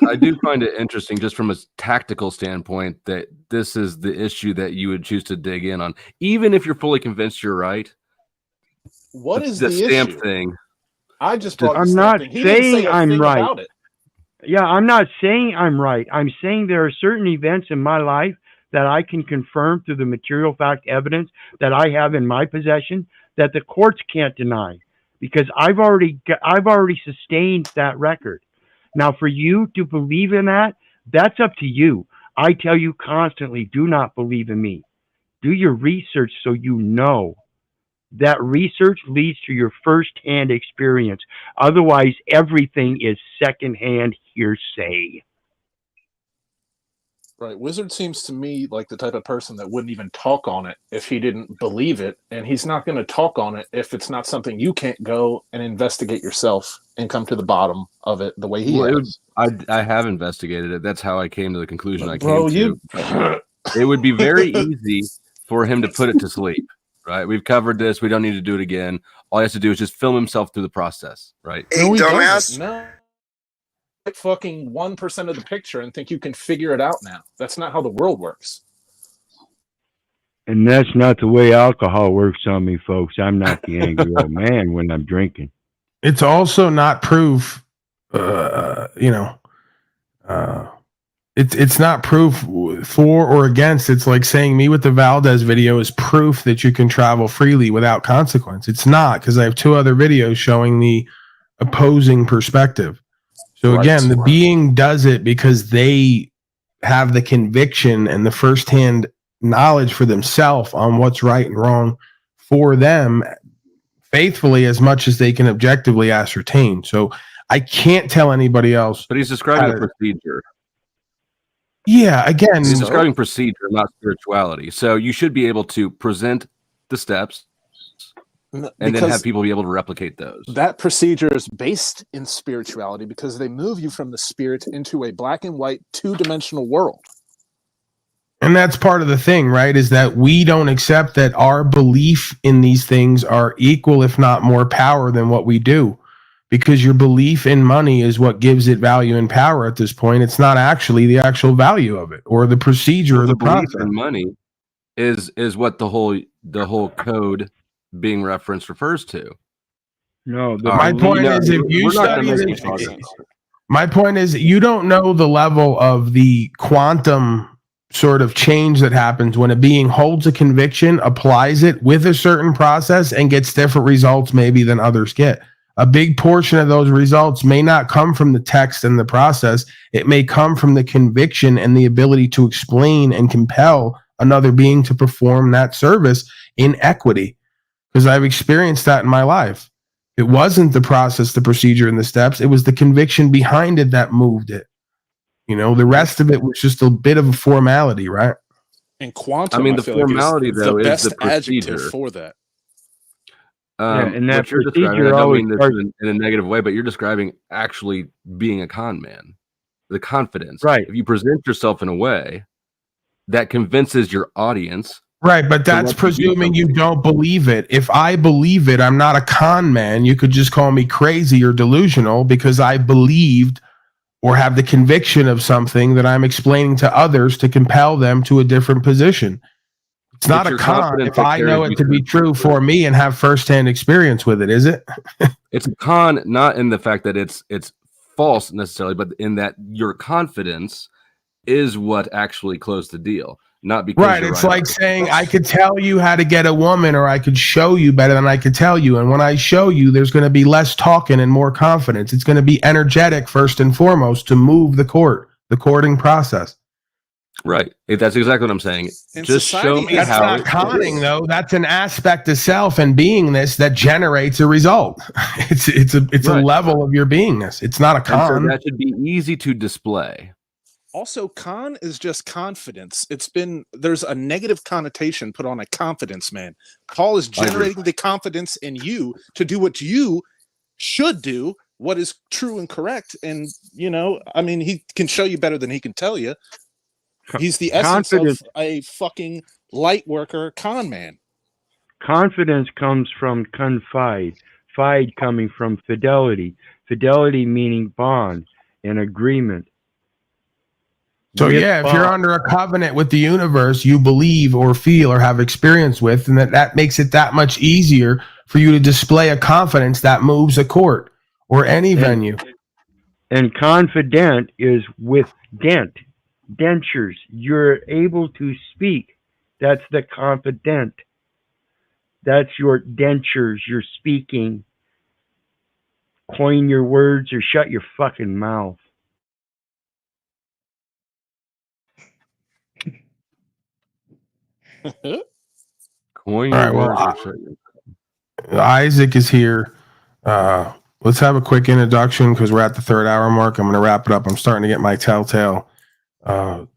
I do find it interesting just from a tactical standpoint that this is the issue that you would choose to dig in on. Even if you're fully convinced you're right. What is the stamp issue? Thing? I just brought I'm not saying I'm right. About it. Yeah, I'm not saying I'm right. I'm saying there are certain events in my life that I can confirm through the material fact evidence that I have in my possession that the courts can't deny because I've already sustained that record. Now, for you to believe in that, that's up to you. I tell you constantly, do not believe in me. Do your research so you know. That research leads to your first-hand experience. Otherwise, everything is second-hand hearsay. Right. Wizard seems to me like the type of person that wouldn't even talk on it if he didn't believe it. And he's not going to talk on it if it's not something you can't go and investigate yourself and come to the bottom of it the way he has. I have investigated it. That's how I came to the conclusion I came to. It would be very easy for him to put it to sleep. Right, we've covered this. We don't need to do it again. All he has to do is just film himself through the process. Right? Hey, dumbass. No, fucking 1% of the picture and think you can figure it out now. That's not how the world works. And that's not the way alcohol works on me, folks. I'm not the angry old man when I'm drinking. It's also not proof. It's not proof for or against. It's like saying me with the Valdez video is proof that you can travel freely without consequence. It's not, because I have 2 other videos showing the opposing perspective. So again, the being does it because they have the conviction and the firsthand knowledge for themselves on what's right and wrong for them faithfully as much as they can objectively ascertain. So I can't tell anybody else. But he's describing a procedure. Yeah, again, he's describing procedure, not spirituality. So you should be able to present the steps and then have people be able to replicate those. That procedure is based in spirituality because they move you from the spirit into a black and white 2-dimensional world. And that's part of the thing, right? Is that we don't accept that our belief in these things are equal, if not more power than what we do. Because your belief in money is what gives it value and power at this point. It's not actually the actual value of it or the procedure or the belief process. in money is what the whole code being referenced refers to. No, my point is, if you study my point is, you don't know the level of the quantum sort of change that happens when a being holds a conviction, applies it with a certain process, and gets different results maybe than others get. A big portion of those results may not come from the text and the process. It may come from the conviction and the ability to explain and compel another being to perform that service in equity. Because I've experienced that in my life. It wasn't the process, the procedure, and the steps. It was the conviction behind it that moved it. You know, the rest of it was just a bit of a formality, right? And quantum, the formality, though, the best is the procedure adjective for that. And that what you're describing, procedure I don't always mean this in a negative way, but you're describing actually being a con man. The confidence. Right. If you present yourself in a way that convinces your audience. Right, but that's presuming you don't believe it. If I believe it, I'm not a con man. You could just call me crazy or delusional because I believed or have the conviction of something that I'm explaining to others to compel them to a different position. It's not a con if I know it to be true for me and have firsthand experience with it, is it? It's a con, not in the fact that it's false necessarily, but in that your confidence is what actually closed the deal. Not because right. It's like saying I could tell you how to get a woman, or I could show you better than I could tell you. And when I show you, there's going to be less talking and more confidence. It's going to be energetic first and foremost to move the courting process. Right. That's exactly what I'm saying. Just show me that's how. That's not conning, though. That's an aspect of self and beingness that generates a result. It's a level of your beingness. It's not a con. So that should be easy to display. Also, con is just confidence. There's a negative connotation put on a confidence man. Paul is generating the confidence in you to do what you should do, what is true and correct. And, he can show you better than he can tell you. He's the essence of a fucking light worker con man. Confidence comes from confide. Fide coming from fidelity. Fidelity meaning bond and agreement. So if you're under a covenant with the universe, you believe or feel or have experience with, and that makes it that much easier for you to display a confidence that moves a court or any venue. And confident is with dentures. You're able to speak. That's the confident. That's your dentures. You're speaking. Coin your words or shut your fucking mouth. Coin your words. Isaac is here. Let's have a quick introduction because we're at the 3rd hour mark. I'm going to wrap it up. I'm starting to get my telltale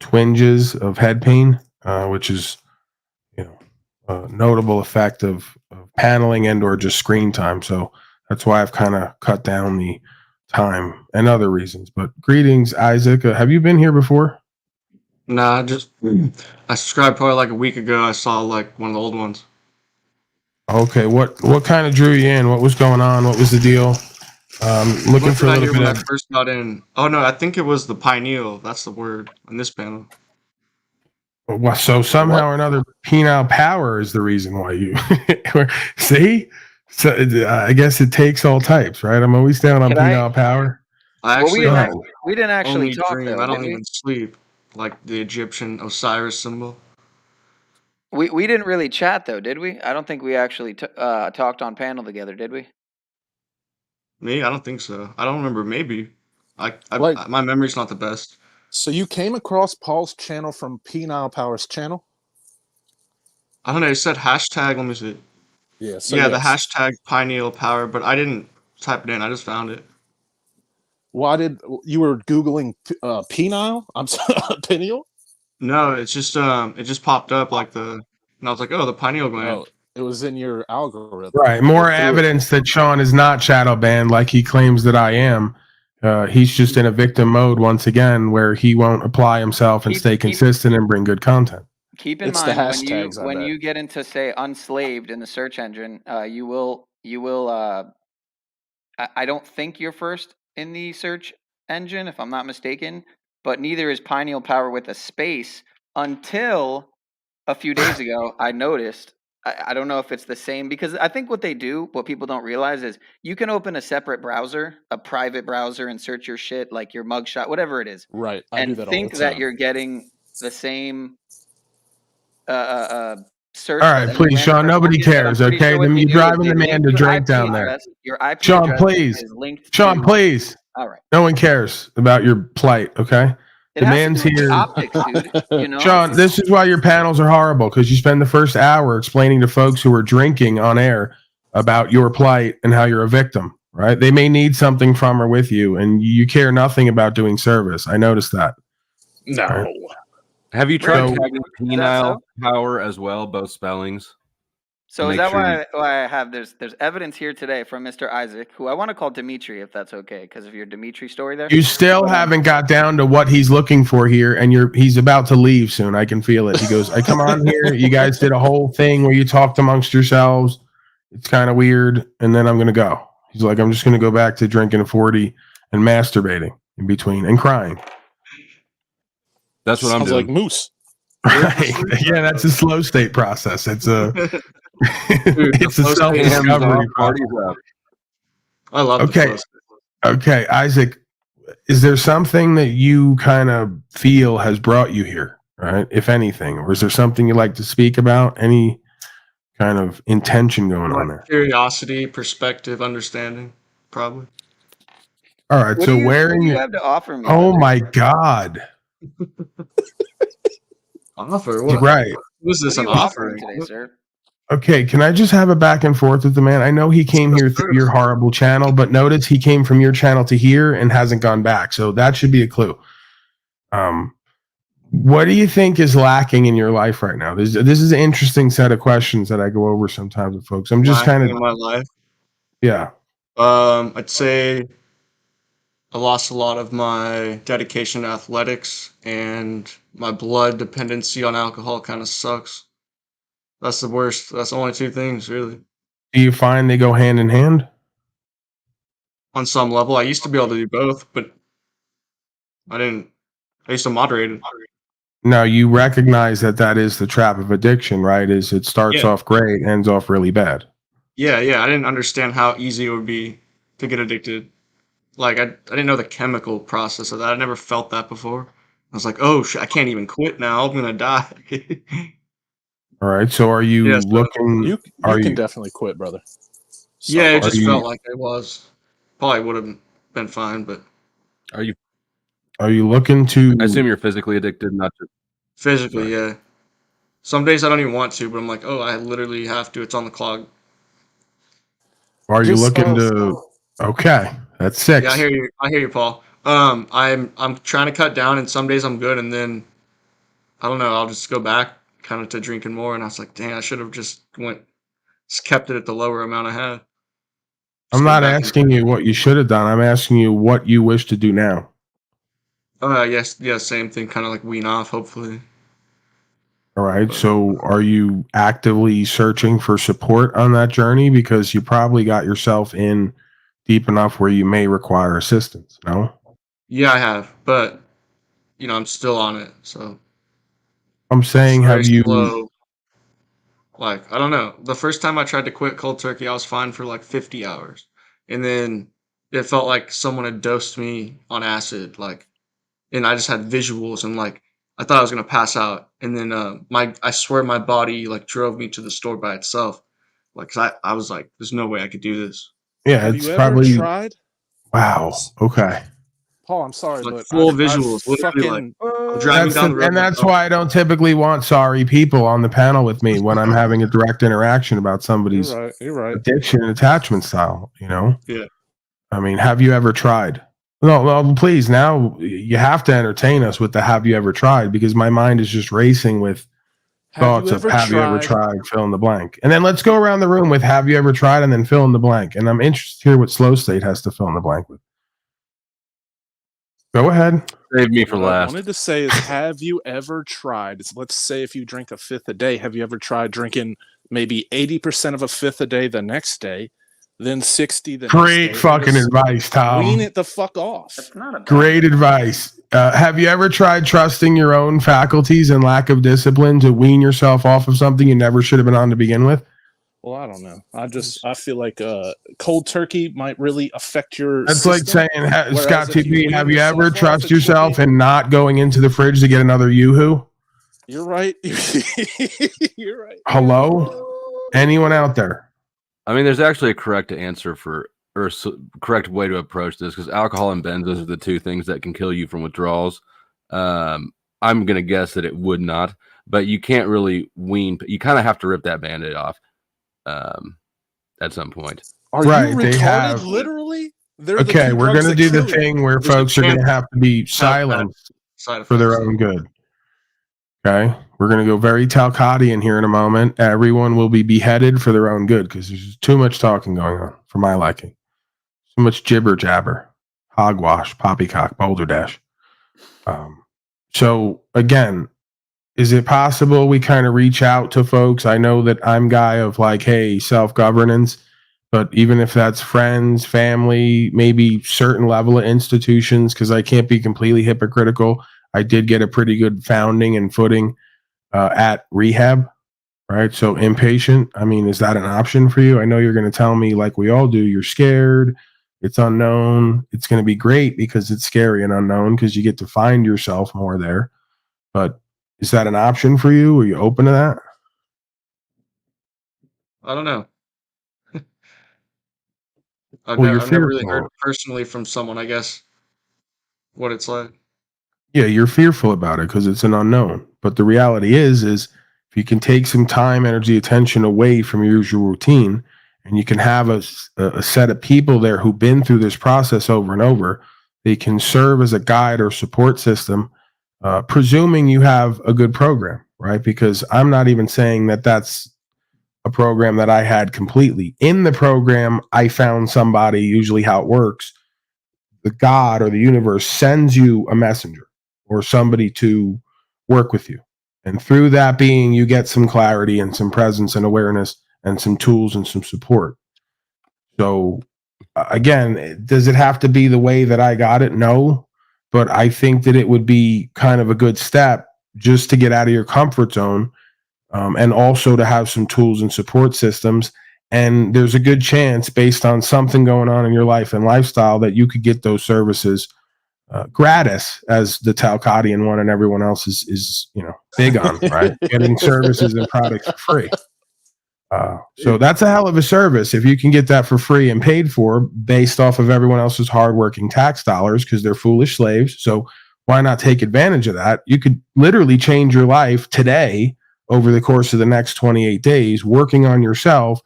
twinges of head pain, which is, a notable effect of paneling and or just screen time. So that's why I've kind of cut down the time and other reasons. But greetings, Isaac. Have you been here before? Nah, I subscribed probably like a week ago. I saw like one of the old ones. Okay, what kind of drew you in? What was going on? What was the deal? Looking for a little bit when I first got in. Oh no, I think it was the pineal. That's the word on this panel. So somehow or another, penile power is the reason why you see. So I guess it takes all types, right? I'm always down on penile power. We didn't actually talk. Dream. I don't even sleep. Like the Egyptian Osiris symbol. We didn't really chat though, did we? I don't think we actually talked on panel together, did we? Me? I don't think so. I don't remember. Maybe. My memory's not the best. So you came across Paul's channel from Penile Power's channel? I don't know. It said hashtag. Let me see. Yeah. So Yeah, the yes. hashtag pineal power, but I didn't type it in. I just found it. Why did you were googling penile? I'm sorry, pineal. No, it's just it just popped up like and I was like, oh, the pineal gland. Oh, it was in your algorithm. Right. More It threw it- evidence that Sean is not shadow banned like he claims that I am. He's just in a victim mode once again, where he won't apply himself and stay consistent and bring good content. Keep in It's the mind hashtags, I when bet. you get into say unslaved in the search engine, you will I don't think you're first in the search engine if I'm not mistaken, but neither is pineal power with a space until a few days ago I noticed. I don't know if it's the same because I think what they do, what people don't realize is you can open a separate browser, a private browser, and search your shit like your mugshot, whatever it is, Right. I do and that all the think that time. you're getting the same search. All that right, please, any Sean. random person Nobody will get, but I'm cares. pretty Okay, sure what then they you're do is driving they the man link to your drink IP down there. address. Your IP Sean, address please. is linked Sean, to. please. All right. No one cares about your plight. Okay, It the has man's to do with here. the optics, dude. You know, Sean, this is why your panels are horrible because you spend the first hour explaining to folks who are drinking on air about your plight and how you're a victim, right? They may need something from or with you, and you care nothing about doing service. I noticed that. No. Right. Have you tried So- tagging penile power as well, both spellings? So is Make that sure why I have there's evidence here today from Mr. Isaac, who I want to call Dimitri, if that's okay, because of your Dimitri story there. You still haven't got down to what he's looking for here, and he's about to leave soon. I can feel it. He goes, I come on here. You guys did a whole thing where you talked amongst yourselves. It's kind of weird, and then I'm gonna go. He's like, I'm just gonna go back to drinking a 40 and masturbating in between and crying. That's what I'm Sounds doing. like Moose. Right. Yeah, that's a slow state process. It's a Dude, it's a the flow state is self-discovery Parties process. up. I love Okay. the flow state. Okay, Isaac, is there something that you kind of feel has brought you here, right? If anything, or is there something you like to speak about? Any kind of intention going on there? Curiosity, perspective, understanding, probably. All right, What so do wearing you it. have to offer me? Oh brother? my God! Offer what? Right. Who's this What an are you offering offering? today, sir? Okay, can I just have a back and forth with the man? I know he came here through your horrible channel, but notice he came from your channel to here and hasn't gone back. So that should be a clue. What do you think is lacking in your life right now? This is an interesting set of questions that I go over sometimes with folks. I'm just kind of in my life. yeah. I'd say I lost a lot of my dedication to athletics, and my blood dependency on alcohol kind of sucks. That's the worst. That's the only two things, really. Do you find they go hand in hand? On some level, I used to be able to do both, but I didn't. I used to moderate it. No, you recognize that is the trap of addiction, right? Is it starts Yeah. off great, ends off really bad. Yeah. I didn't understand how easy it would be to get addicted. Like I didn't know the chemical process of that. I never felt that before. I was like, oh shit, I can't even quit now. I'm gonna die. All right. So are you Yeah, so looking? You are can you definitely quit, brother. Yeah, it just you- felt like it was. Probably would have been fine, but Are you? are you looking to? I assume you're physically addicted, not just. physically, Right. yeah. Some days I don't even want to, but I'm like, oh, I literally have to. It's on the clock. Are you Just, looking to? Okay, that's 6. Yeah, I hear you, Paul. I'm trying to cut down, and some days I'm good, and then I don't know. I'll just go back kind of to drinking more, and I was like, dang, I should have just kept it at the lower amount I had. I'm Just go not back and- asking you what you should have done. I'm asking you what you wish to do now. Yes, yeah, same thing, kind of like wean off, hopefully. All right. So are you actively searching for support on that journey? Because you probably got yourself in deep enough where you may require assistance. No? Yeah, I have, but I'm still on it, so I'm saying, it's have very you? slow. Like, I don't know. The first time I tried to quit cold turkey, I was fine for like 50 hours. And then it felt like someone had dosed me on acid, and I just had visuals, and like I thought I was gonna pass out. And then I swear my body like drove me to the store by itself. Like, 'cause I was like, there's no way I could do this. Yeah, Have it's you ever probably. tried? Wow. Okay. Paul, I'm sorry, Like but full I've visuals, literally like, fucking driving down the road. And that's why I don't typically want sorry people on the panel with me when I'm having a direct interaction about somebody's You're right. addiction and attachment style, you know? Yeah. I mean, have you ever tried? No, please, now you have to entertain us with the have you ever tried, because my mind is just racing with thoughts of have you ever tried, fill in the blank. And then let's go around the room with have you ever tried and then fill in the blank. And I'm interested to hear what Slow State has to fill in the blank with. Go ahead. Save me for What I last. wanted to say is, have you ever tried? Let's say if you drink a fifth a day, have you ever tried drinking maybe 80% of a fifth a day the next day, then 60 the next day? Great fucking advice, Tom. Wean it the fuck off. That's not a bad Great advice. Have you ever tried trusting your own faculties and lack of discipline to wean yourself off of something you never should have been on to begin with? Well, I don't know. I feel like cold turkey might really affect your That's system. like saying, Scott if you TV, wean have you ever yourself off, trust it should yourself be- in not going into the fridge to get another Yoo-hoo? You're right. You're right. Hello? Anyone out there? I mean, there's actually a correct answer correct way to approach this, because alcohol and benzos are the two things that can kill you from withdrawals. I'm going to guess that it would not, but you can't really wean. You kind of have to rip that Band-Aid off at some point. Are Right, you they retarded? have- Literally? They're the Okay, two we're drugs going to that do the kill you. thing where There's a folks are going to chance have to be silenced Side for their effects. own good. Okay, we're going to go very Talcottian here in a moment. Everyone will be beheaded for their own good, because there's too much talking going on for my liking. So much jibber jabber, hogwash, poppycock, boulder dash. So again, is it possible we kind of reach out to folks? I know that I'm guy of like, hey, self-governance, but even if that's friends, family, maybe certain level of institutions, because I can't be completely hypocritical. I did get a pretty good founding and footing at rehab, right? So inpatient, I mean, is that an option for you? I know you're going to tell me, like we all do, you're scared, it's unknown. It's going to be great because it's scary and unknown, because you get to find yourself more there. But is that an option for you? Are you open to that? I don't know. I've Well, you're never really fearful. heard personally from someone, I guess, what it's like. Yeah, you're fearful about it because it's an unknown. But the reality is if you can take some time, energy, attention away from your usual routine, and you can have a set of people there who've been through this process over and over, they can serve as a guide or support system, presuming you have a good program, right? Because I'm not even saying that that's a program that I had completely. In the program, I found somebody, usually how it works, the God or the universe sends you a messenger or somebody to work with you. And through that being, you get some clarity and some presence and awareness and some tools and some support. So again, does it have to be the way that I got it? No, but I think that it would be kind of a good step just to get out of your comfort zone, and also to have some tools and support systems. And there's a good chance, based on something going on in your life and lifestyle, that you could get those services gratis, as the Talcottian one and everyone else is big on, right? Getting services and products for free. So that's a hell of a service if you can get that for free and paid for based off of everyone else's hardworking tax dollars, because they're foolish slaves. So why not take advantage of that? You could literally change your life today over the course of the next 28 days, working on yourself,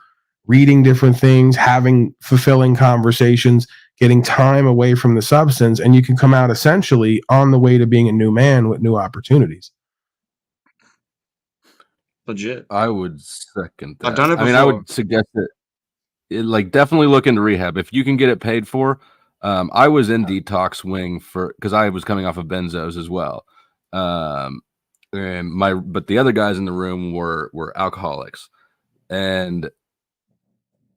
reading different things, having fulfilling conversations, getting time away from the substance, and you can come out essentially on the way to being a new man with new opportunities. Legit. I would second that. I've done it I mean, I before. would suggest that like definitely look into rehab if you can get it paid for. I was in detox wing because I was coming off of benzos as well. But the other guys in the room were alcoholics, and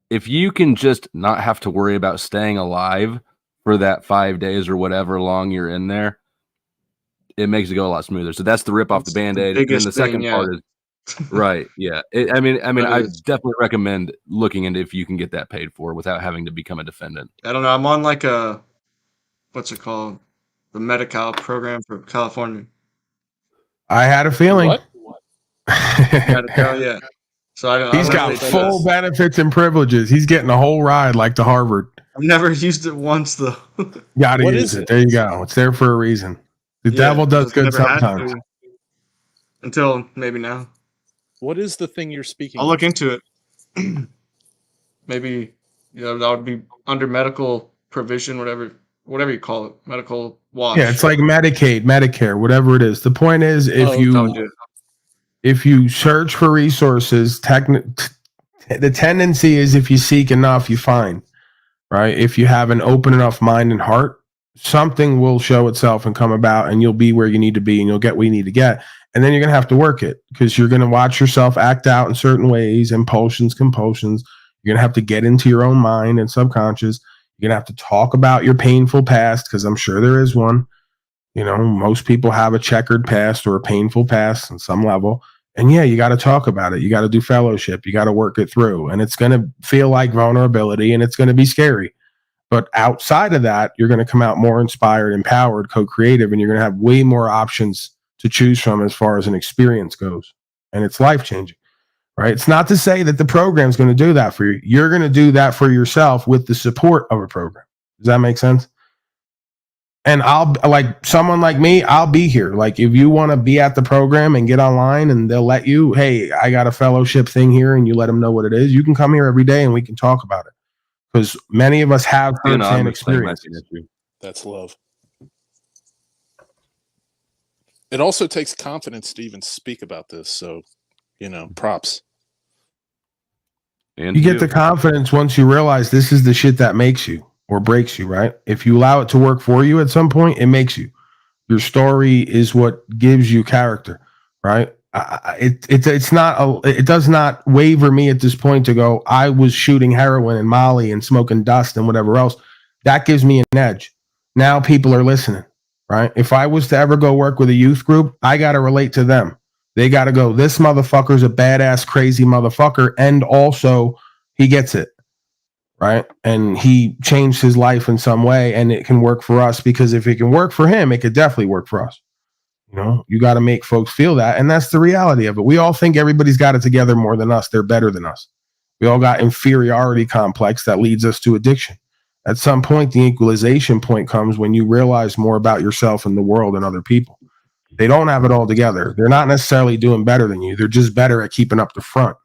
if you can just not have to worry about staying alive for that 5 days or whatever long you're in there, it makes it go a lot smoother. So that's the rip off the Band-Aid. And then the second part is right. Yeah. I mean, I definitely recommend looking into if you can get that paid for without having to become a defendant. I don't know. I'm on like what's it called? The Medi-Cal program for California. I had a feeling. What? Medi-Cal, yeah. So He's got full benefits and privileges. He's getting a whole ride like to Harvard. I've never used it once though. Got to use it. There you go. It's there for a reason. The devil does just good never had sometimes. to until maybe now. What is the thing you're speaking I'll of? look into it. Maybe that would be under medical provision, whatever you call it, medical watch. Yeah, it's like Medicaid, Medicare, whatever it is. The point is, if you search for resources, the tendency is if you seek enough, you find, right? If you have an open enough mind and heart, something will show itself and come about, and you'll be where you need to be, and you'll get what you need to get. And then you're going to have to work it because you're going to watch yourself act out in certain ways, impulsions, compulsions. You're going to have to get into your own mind and subconscious. You're going to have to talk about your painful past because I'm sure there is one. You know, most people have a checkered past or a painful past on some level. And yeah, you got to talk about it. You got to do fellowship. You got to work it through. And it's going to feel like vulnerability and it's going to be scary. But outside of that, you're going to come out more inspired, empowered, co-creative, and you're going to have way more options to choose from as far as an experience goes. And it's life-changing, right? It's not to say that the program's going to do that for you. You're going to do that for yourself with the support of a program. Does that make sense? And I'll, like someone like me, I'll be here. Like if you want to be at the program and get online and they'll let you, hey, I got a fellowship thing here, and you let them know what it is. You can come here every day and we can talk about it. Because many of us have firsthand experiences. That's love. It also takes confidence to even speak about this. So, props. And you get the confidence once you realize this is the shit that makes you or breaks you, right? If you allow it to work for you at some point, it makes you. Your story is what gives you character, right? It does not waver me at this point to go, I was shooting heroin and Molly and smoking dust and whatever else. That gives me an edge. Now people are listening, right? If I was to ever go work with a youth group, I got to relate to them. They got to go, this motherfucker's a badass, crazy motherfucker. And also he gets it, right? And he changed his life in some way, and it can work for us, because if it can work for him, it could definitely work for us. You got to make folks feel that. And that's the reality of it. We all think everybody's got it together more than us. They're better than us. We all got inferiority complex that leads us to addiction. At some point, the equalization point comes when you realize more about yourself and the world and other people. They don't have it all together. They're not necessarily doing better than you. They're just better at keeping up the front.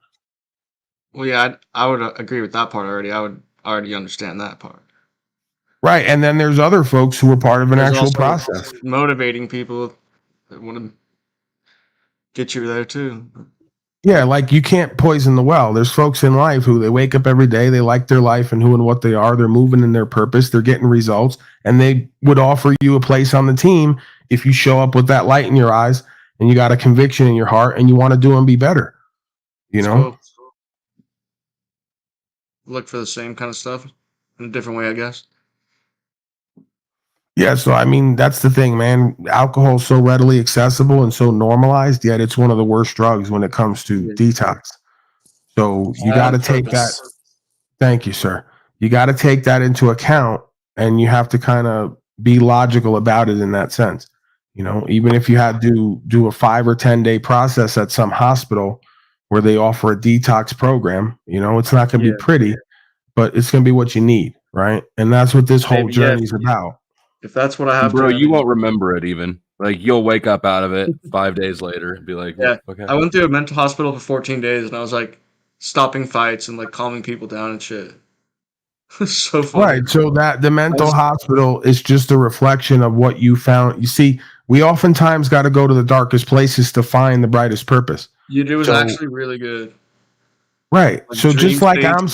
Well, yeah, I would agree with that part already. I would already understand that part. Right. And then there's other folks who are part of an There's actual also process. Motivating people that want to get you there too. Yeah, like you can't poison the well. There's folks in life who they wake up every day, they like their life and who and what they are, they're moving in their purpose, they're getting results, and they would offer you a place on the team if you show up with that light in your eyes and you got a conviction in your heart and you want to do and be better. So, look for the same kind of stuff in a different way, I guess. Yeah, so I mean, that's the thing, man. Alcohol is so readily accessible and so normalized, yet it's one of the worst drugs when it comes to detox. So you got to take that. Thank you, sir. You got to take that into account, and you have to kind of be logical about it in that sense. Even if you had to do a 5 or 10 day process at some hospital where they offer a detox program, it's not going to be pretty, but it's going to be what you need, right? And that's what this whole journey is about. If that's what I have, bro, you won't remember it even. Like you'll wake up out of it 5 days later and be like, yeah. Okay. I went to a mental hospital for 14 days, and I was like stopping fights and like calming people down and shit. So funny. Right. So that the mental hospital is just a reflection of what you found. You see, we oftentimes got to go to the darkest places to find the brightest purpose. It was actually really good. Right. Like so just like I'm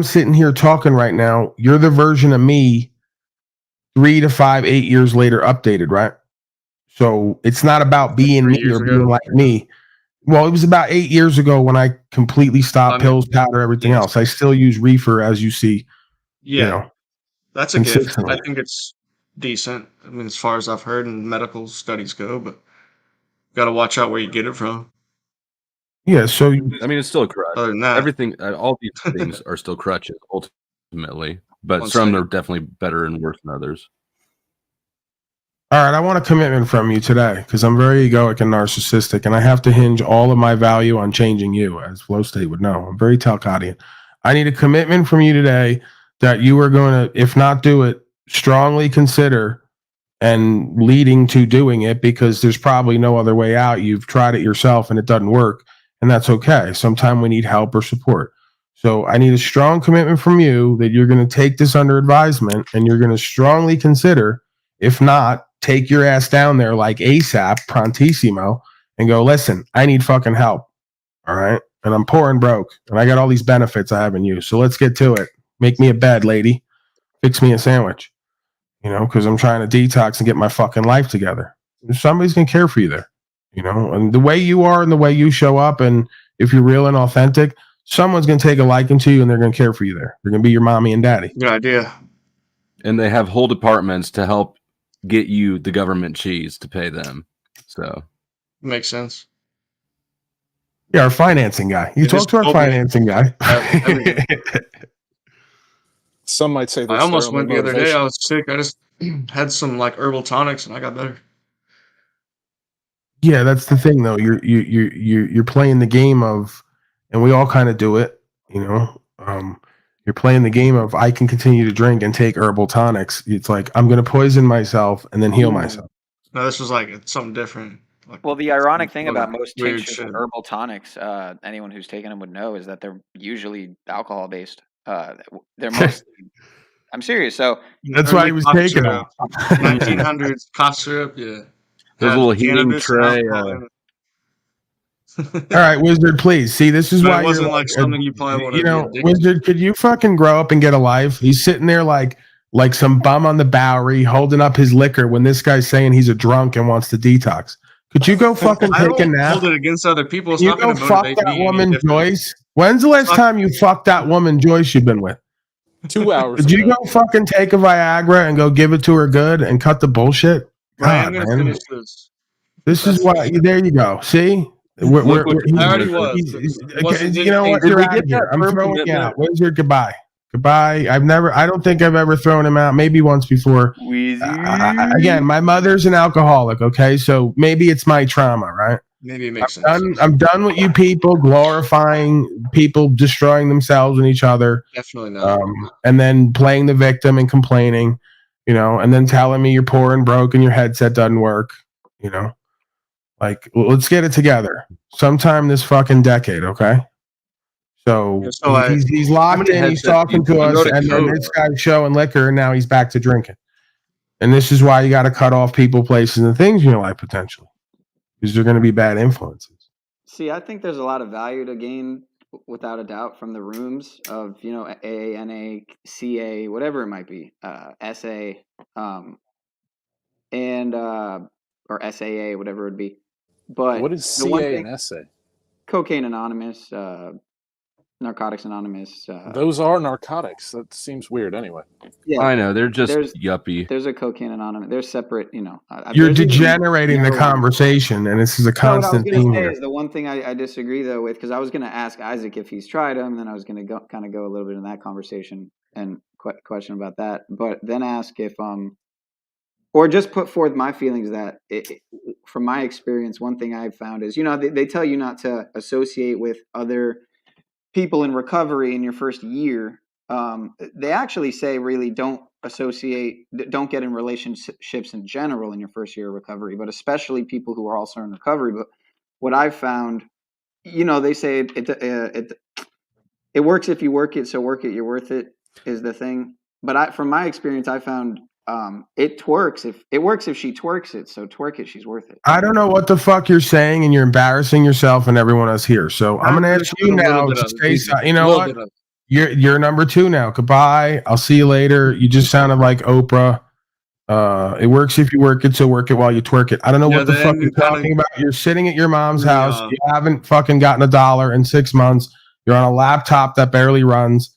sitting here talking right now, you're the version of me 3 to 5, 8 years later updated, right? So it's not about being me or being like me. Well, it was about 8 years ago when I completely stopped pills, powder, everything else. I still use reefer, as you see. Yeah, that's a gift. I think it's decent. I mean, as far as I've heard and medical studies go, but got to watch out where you get it from. Yeah, so I mean, it's still a crutch. Other than that, everything, all these things are still crutches ultimately, but some are definitely better and worse than others. All right, I want a commitment from you today because I'm very egoic and narcissistic, and I have to hinge all of my value on changing you, as Flow State would know. I'm very Talcottian. I need a commitment from you today that you are going to, if not do it, strongly consider and leading to doing it because there's probably no other way out. You've tried it yourself and it doesn't work, and that's okay. Sometimes we need help or support. So I need a strong commitment from you that you're going to take this under advisement and you're going to strongly consider, if not, take your ass down there like ASAP, prontissimo, and go, listen, I need fucking help. All right. And I'm poor and broke and I got all these benefits I haven't used. So let's get to it. Make me a bed, lady. Fix me a sandwich, because I'm trying to detox and get my fucking life together. Somebody's going to care for you there, and the way you are and the way you show up. And if you're real and authentic, someone's going to take a liking to you and they're going to care for you there. They're going to be your mommy and daddy. Good idea. And they have whole departments to help get you the government cheese to pay them. So makes sense. Yeah, our financing guy. You talk to our financing guy. Some might say this. I almost went the other day. I was sick. I just had some like herbal tonics and I got better. Yeah, that's the thing though. You're playing the game of, and we all kind of do it, you're playing the game of I can continue to drink and take herbal tonics. It's like I'm going to poison myself and then heal myself. No, this was like something different. Like, well, the ironic thing about most weird tinctures shit. and herbal tonics, anyone who's taken them would know, is that they're usually alcohol based. They're mostly. I'm serious. So that's why he was taking them. 1900s cough syrup. Yeah. There's a little heating tray. All right, Wizard, please. See, this is why it wasn't like something you probably want to Wizard, could you fucking grow up and get a life? He's sitting there like some bum on the Bowery holding up his liquor when this guy's saying he's a drunk and wants to detox. Could you go fucking take a nap? Hold it against other people. It's you not go fuck that woman, Joyce. When's the last time you fucked that woman, Joyce, you've been with? 2 hours. Did you go fucking take a Viagra and go give it to her good and cut the bullshit? Right, I'm gonna finish this. This is why. There you go. See, I already was. You know what? You're out of here. I'm throwing you out. Wizard, goodbye. Goodbye. I don't think I've ever thrown him out. Maybe once before. Again, my mother's an alcoholic. Okay, so maybe it's my trauma, right? Maybe it makes sense. I'm done with you people glorifying people destroying themselves and each other. Definitely not. And then playing the victim and complaining, and then telling me you're poor and broke and your headset doesn't work. Like, let's get it together sometime this fucking decade, okay? So he's locked in, he's talking to us, and then this guy's showing liquor, and now he's back to drinking. And this is why you got to cut off people, places, and things in your life potentially, because they're going to be bad influences. See, I think there's a lot of value to gain, without a doubt, from the rooms of AA, NA, CA, whatever it might be, SA, and or SAA, whatever it would be. But what is CA and SA? Cocaine Anonymous, Narcotics Anonymous. Those are narcotics. That seems weird anyway. Yeah, I know. They're just yuppie. There's a Cocaine Anonymous. They're separate, You're degenerating the conversation, and this is a constant theme here. The one thing I disagree, though, with, because I was going to ask Isaac if he's tried them, and then I was going to kind of go a little bit in that conversation and question about that. But then ask if, or just put forth my feelings that, from my experience, one thing I've found is, they tell you not to associate with other people in recovery in your first year. They actually say really don't get in relationships in general in your first year of recovery, but especially people who are also in recovery. But what I've found, they say it works if you work it, so work it, you're worth it is the thing. But from my experience, I found it works if she twerks it, so twerk it, she's worth it. I don't know what the fuck you're saying, and you're embarrassing yourself and everyone else here. So I'm gonna ask you now to say, you know what? You're number 2 now. Goodbye. I'll see you later. You just sounded like Oprah. It works if you work it, so work it while you twerk it. I don't know what the fuck you're talking about. You're sitting at your mom's house. You haven't fucking gotten $1 in 6 months. You're on a laptop that barely runs.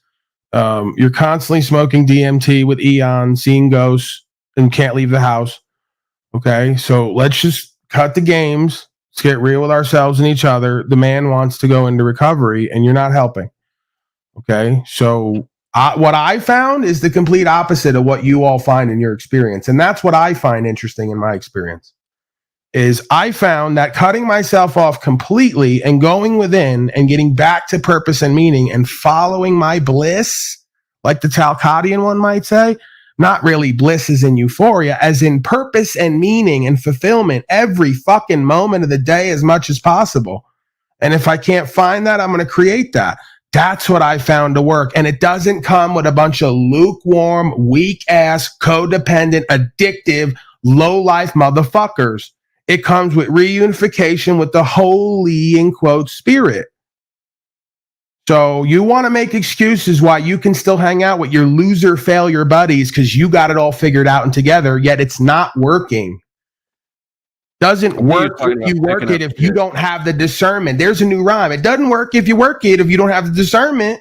You're constantly smoking DMT with Eon, seeing ghosts, and can't leave the house. Okay, so let's just cut the games. Let's get real with ourselves and each other. The man wants to go into recovery, and you're not helping. Okay, so what I found is the complete opposite of what you all find in your experience, and that's what I find interesting in my experience. Is I found that cutting myself off completely and going within and getting back to purpose and meaning and following my bliss, like the Talcottian one might say, Not really bliss as in euphoria, as in purpose and meaning and fulfillment every fucking moment of the day as much as possible. And if I can't find that, I'm going to create that. That's what I found to work. And it doesn't come with a bunch of lukewarm, weak ass, codependent, addictive, low life motherfuckers. It comes with reunification with the holy, in quotes, spirit. So you want to make excuses why you can still hang out with your loser failure buddies because you got it all figured out and together, yet it's not working. Doesn't work if you work it if you don't have the discernment. There's a new rhyme. It doesn't work if you work it if you don't have the discernment,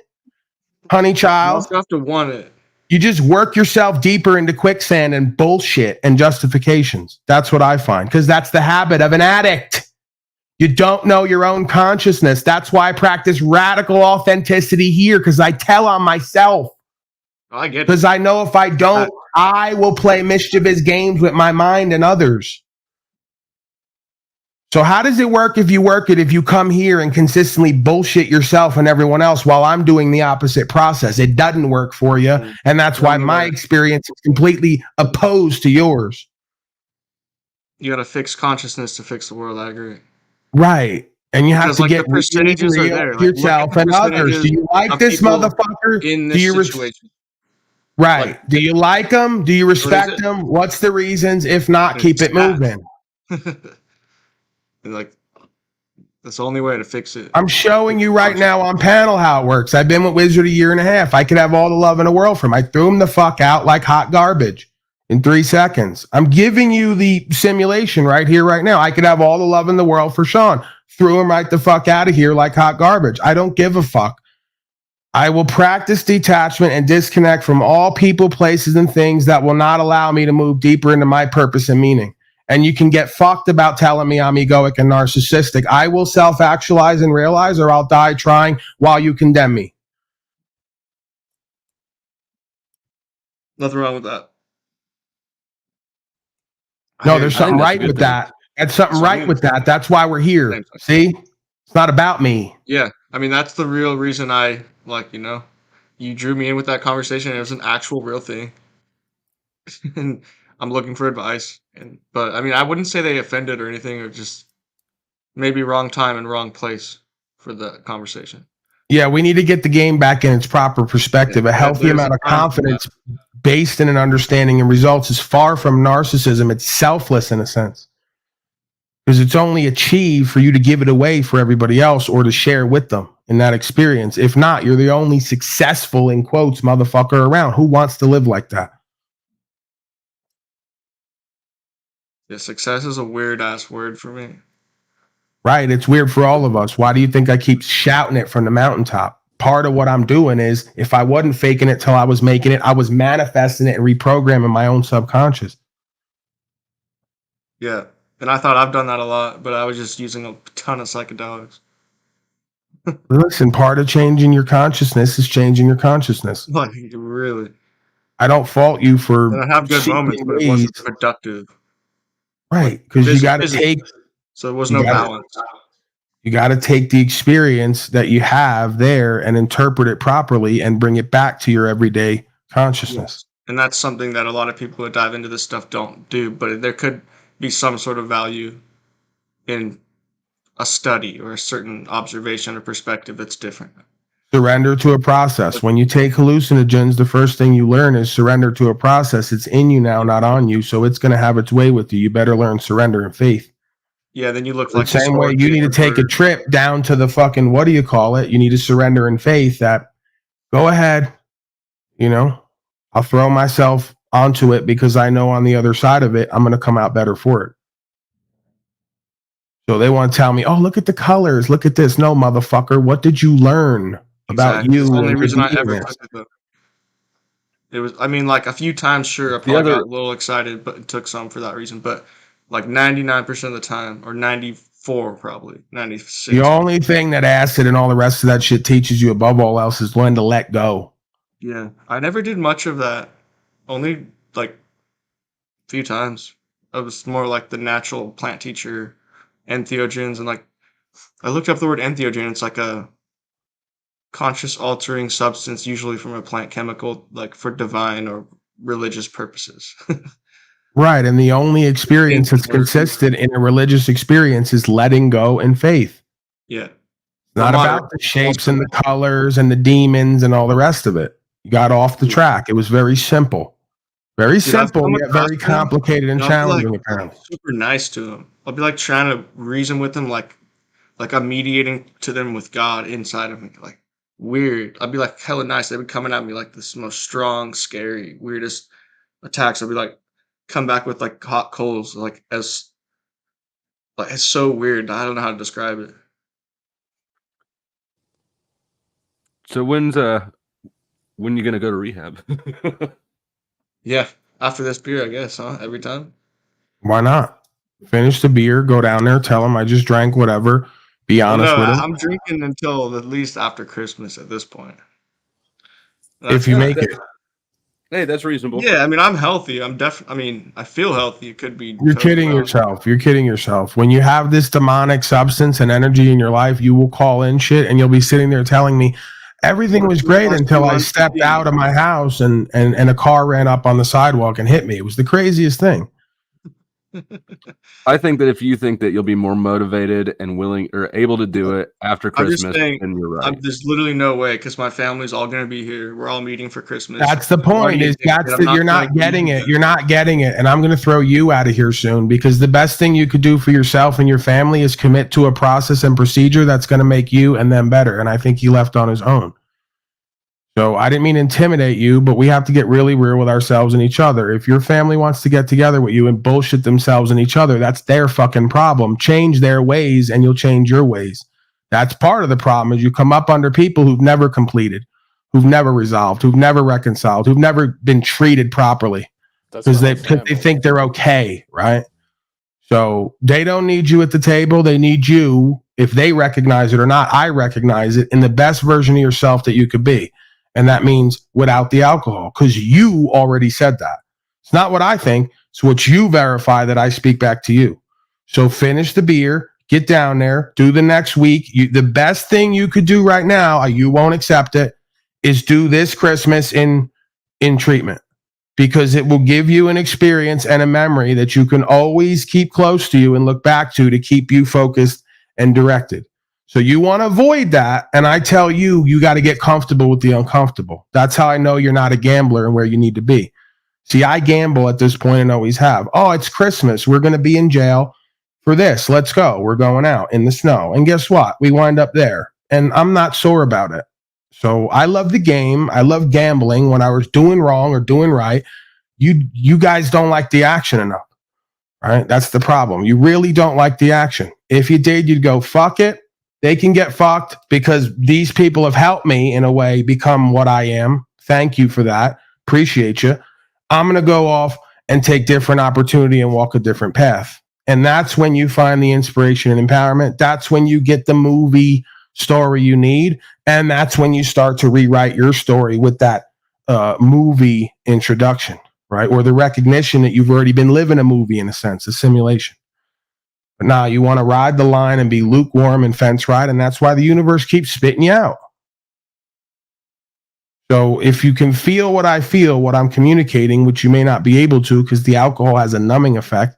honey You child. also have to want it. You just work yourself deeper into quicksand and bullshit and justifications. That's what I find, because that's the habit of an addict. You don't know your own consciousness. That's why I practice radical authenticity here, because I tell on myself. I get it. Because I know if I don't, I will play mischievous games with my mind and others. So how does it work if you work it if you come here and consistently bullshit yourself and everyone else while I'm doing the opposite process? It doesn't work for you. And that's why my experience is completely opposed to yours. You got to fix consciousness to fix the world. I agree. Right. And you have Because, to like, get the percentages are real there. with Like, look at yourself the and others. percentages Do you like of this people motherfucker? in Do this you situation. right. Like, Do you like them? Do you respect it? them? What's the reasons? If not, keep it moving. And, like, that's the only way to fix it. I'm showing you right now on panel how it works. I've been with Wizard a year and a half. I could have all the love in the world for him. I threw him the fuck out like hot garbage in 3 seconds. I'm giving you the simulation right here, right now. I could have all the love in the world for Sean. Threw him right the fuck out of here like hot garbage. I don't give a fuck. I will practice detachment and disconnect from all people, places, and things that will not allow me to move deeper into my purpose and meaning. And you can get fucked about telling me I'm egoic and narcissistic. I will self-actualize and realize, or I'll die trying while you condemn me. Nothing wrong with that. No, there's something right with that. That's something right with that. That's why we're here. See? It's not about me. Yeah. I mean, that's the real reason I, like, you drew me in with that conversation. It was an actual real thing. And I'm looking for advice. But, I mean, I wouldn't say they offended or anything, or just maybe wrong time and wrong place for the conversation. Yeah, we need to get the game back in its proper perspective. A healthy there's amount a of time for confidence based in an understanding and results is far from narcissism. It's selfless in a sense. Because it's only achieved for you to give it away for everybody else or to share with them in that experience. If not, you're the only successful, in quotes, motherfucker around. Who wants to live like that? Yeah, success is a weird-ass word for me. Right. It's weird for all of us. Why do you think I keep shouting it from the mountaintop? Part of what I'm doing is if I wasn't faking it till I was making it, I was manifesting it and reprogramming my own subconscious. Yeah. And I thought I've done that a lot, but I was just using a ton of psychedelics. Listen, part of changing your consciousness is changing your consciousness. Like, really. I don't fault you for And I have good moments, but it wasn't productive. Right. Because you got to take. So there was no balance. You got to take the experience that you have there and interpret it properly and bring it back to your everyday consciousness. Yes. And that's something that a lot of people who dive into this stuff don't do, but there could be some sort of value in a study or a certain observation or perspective that's different. Surrender to a process. When you take hallucinogens, the first thing you learn is surrender to a process. It's in you now, not on you. So it's going to have its way with you. You better learn surrender and faith. Yeah, then you look The like same way you need to take a trip down to the fucking, what do you call it? You need to surrender in faith that go ahead, I'll throw myself onto it because I know on the other side of it, I'm going to come out better for it. So they want to tell me, oh, look at the colors. Look at this. No, motherfucker. What did you learn about you? That's the only reason I ever took it, though. It was, I mean, like a few times, sure, I probably got a little excited, but took some for that reason. But like 99% of the time, or 94 probably, 96. The only thing that acid and all the rest of that shit teaches you above all else is when to let go. Yeah, I never did much of that. Only like a few times. I was more like the natural plant teacher, entheogens, and like I looked up the word entheogen. It's like a conscious altering substance, usually from a plant chemical, like for divine or religious purposes. Right. And the only experience that's consistent in a religious experience is letting go and faith. Yeah. Not about the shapes and the colors and the demons and all the rest of it. You got off the track. It was very simple. Very simple, yet very complicated and challenging, apparently. Super nice to him. I'll be like trying to reason with him, like I'm mediating to them with God inside of me. Like weird. I'd be like hella nice. They'd be coming at me like this most strong, scary, weirdest attacks. I'd be like come back with like hot coals, like it's so weird. I don't know how to describe it. So when you gonna go to rehab? Yeah, after this beer, I guess, huh? Every time. Why not? Finish the beer, go down there, tell them I just drank whatever. Be honest with them. I'm drinking until at least after Christmas at this point. If you make it. Hey, that's reasonable. Yeah, I mean, I'm healthy. I feel healthy. It could be. You're kidding yourself. You're kidding yourself. When you have this demonic substance and energy in your life, you will call in shit and you'll be sitting there telling me, everything was great until I stepped out of my house and a car ran up on the sidewalk and hit me. It was the craziest thing. I think that if you think that you'll be more motivated and willing or able to do it after Christmas, then you're right. There's literally no way because my family's all going to be here. We're all meeting for Christmas. That's the point. Is that's that you're not getting it. You're not getting it, and I'm going to throw you out of here soon because the best thing you could do for yourself and your family is commit to a process and procedure that's going to make you and them better. And I think he left on his own. So I didn't mean to intimidate you, but we have to get really real with ourselves and each other. If your family wants to get together with you and bullshit themselves and each other, that's their fucking problem. Change their ways and you'll change your ways. That's part of the problem is you come up under people who've never completed, who've never resolved, who've never reconciled, who've never been treated properly because they think they're okay, right? So they don't need you at the table. They need you. If they recognize it or not, I recognize it in the best version of yourself that you could be. And that means without the alcohol, because you already said that. It's not what I think. It's what you verify that I speak back to you. So finish the beer, get down there, do the next week. The best thing you could do right now, you won't accept it, is do this Christmas in treatment because it will give you an experience and a memory that you can always keep close to you and look back to keep you focused and directed. So you want to avoid that. And I tell you, you got to get comfortable with the uncomfortable. That's how I know you're not a gambler and where you need to be. See, I gamble at this point and always have. Oh, it's Christmas. We're going to be in jail for this. Let's go. We're going out in the snow. And guess what? We wind up there. And I'm not sore about it. So I love the game. I love gambling when I was doing wrong or doing right. You guys don't like the action enough. Right? That's the problem. You really don't like the action. If you did, you'd go, fuck it. They can get fucked because these people have helped me in a way become what I am. Thank you for that. Appreciate you. I'm going to go off and take different opportunity and walk a different path. And that's when you find the inspiration and empowerment. That's when you get the movie story you need. And that's when you start to rewrite your story with that movie introduction, right? Or the recognition that you've already been living a movie in a sense, a simulation. But now you want to ride the line and be lukewarm and fence ride, and that's why the universe keeps spitting you out. So if you can feel what I feel, what I'm communicating, which you may not be able to because the alcohol has a numbing effect,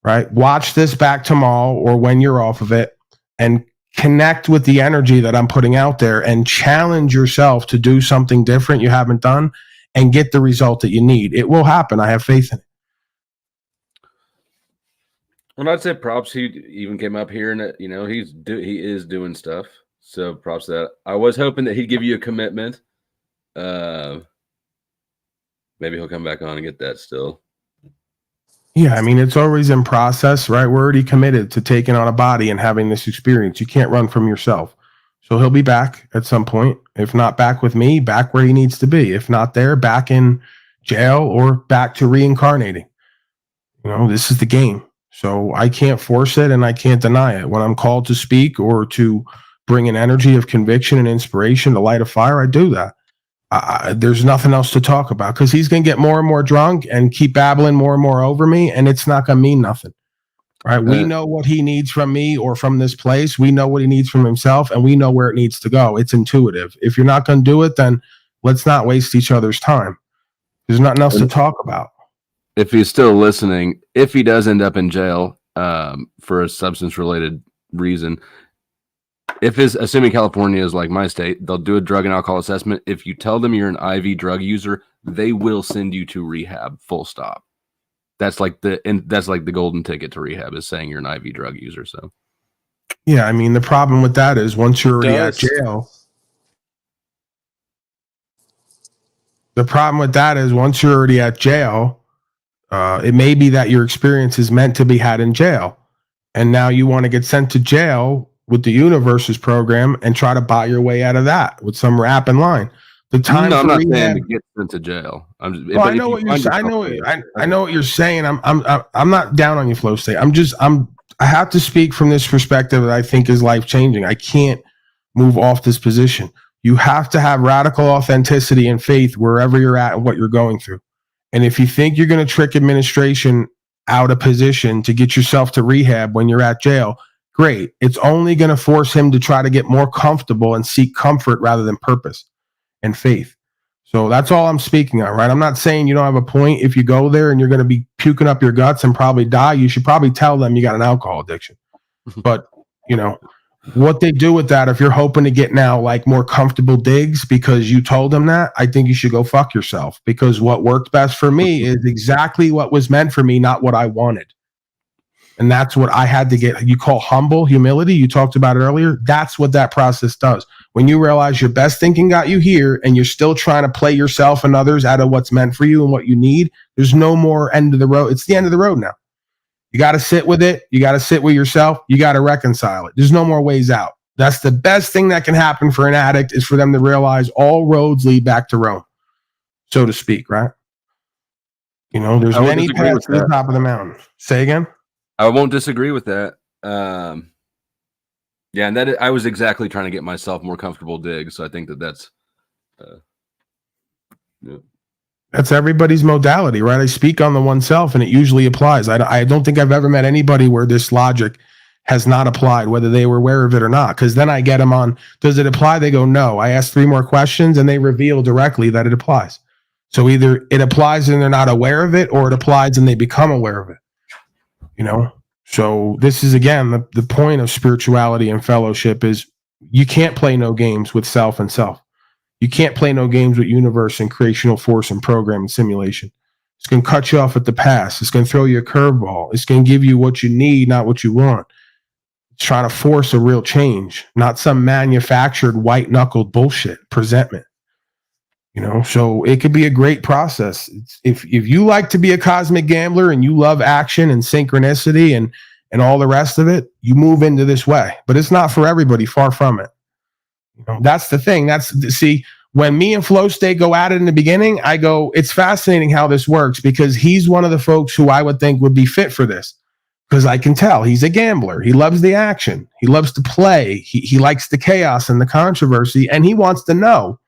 right? Watch this back tomorrow or when you're off of it and connect with the energy that I'm putting out there and challenge yourself to do something different you haven't done and get the result that you need. It will happen. I have faith in it. And I'd say props. He even came up here and he is doing stuff. So props to that. I was hoping that he'd give you a commitment. Maybe he'll come back on and get that still. Yeah, I mean, it's always in process, right? We're already committed to taking on a body and having this experience. You can't run from yourself. So he'll be back at some point. If not back with me, back where he needs to be. If not there, back in jail or back to reincarnating. This is the game. So I can't force it and I can't deny it. When I'm called to speak or to bring an energy of conviction and inspiration to light a fire, I do that. There's nothing else to talk about because he's going to get more and more drunk and keep babbling more and more over me, and it's not going to mean nothing. Right? We know what he needs from me or from this place. We know what he needs from himself, and we know where it needs to go. It's intuitive. If you're not going to do it, then let's not waste each other's time. There's nothing else to talk about. If he's still listening, if he does end up in jail for a substance-related reason, assuming California is like my state, they'll do a drug and alcohol assessment. If you tell them you're an IV drug user, they will send you to rehab. Full stop. That's like the golden ticket to rehab, is saying you're an IV drug user. So, yeah, I mean, the problem with that is once you're already at jail. The problem with that is once you're already at jail, it may be that your experience is meant to be had in jail, and now you want to get sent to jail with the Universes program and try to buy your way out of that with some rap in line. The time no, I'm not rehab, saying to get sent to jail. I know what you're saying. I know what you're saying. I'm not down on you, Flow State. I have to speak from this perspective that I think is life changing. I can't move off this position. You have to have radical authenticity and faith wherever you're at and what you're going through. And if you think you're going to trick administration out of position to get yourself to rehab when you're at jail, great. It's only going to force him to try to get more comfortable and seek comfort rather than purpose and faith. So that's all I'm speaking on, right? I'm not saying you don't have a point. If you go there and you're going to be puking up your guts and probably die, you should probably tell them you got an alcohol addiction. But, what they do with that, if you're hoping to get now like more comfortable digs because you told them that, I think you should go fuck yourself, because what worked best for me is exactly what was meant for me, not what I wanted. And that's what I had to get. You call humility. You talked about it earlier. That's what that process does. When you realize your best thinking got you here and you're still trying to play yourself and others out of what's meant for you and what you need, there's no more end of the road. It's the end of the road now. You got to sit with it. You got to sit with yourself. You got to reconcile it. There's no more ways out. That's the best thing that can happen for an addict, is for them to realize all roads lead back to Rome, so to speak, right? There's many paths to the top of the mountain. Say again? I won't disagree with that. Yeah, and I was exactly trying to get myself more comfortable digs. So I think that's yeah. That's everybody's modality, right? I speak on the oneself, and it usually applies. I don't think I've ever met anybody where this logic has not applied, whether they were aware of it or not. Because then I get them on, does it apply? They go, no. I ask 3 more questions, and they reveal directly that it applies. So either it applies and they're not aware of it, or it applies and they become aware of it. So this is, again, the point of spirituality and fellowship is you can't play no games with self and self. You can't play no games with universe and creational force and program and simulation. It's going to cut you off at the pass. It's going to throw you a curveball. It's going to give you what you need, not what you want. It's trying to force a real change, not some manufactured white-knuckled bullshit presentment. So it could be a great process. If you like to be a cosmic gambler and you love action and synchronicity and all the rest of it, you move into this way. But it's not for everybody, far from it. That's the thing. See, when me and Flow State go at it in the beginning, I go, it's fascinating how this works, because he's one of the folks who I would think would be fit for this. Because I can tell he's a gambler. He loves the action. He loves to play. He likes the chaos and the controversy, and he wants to know.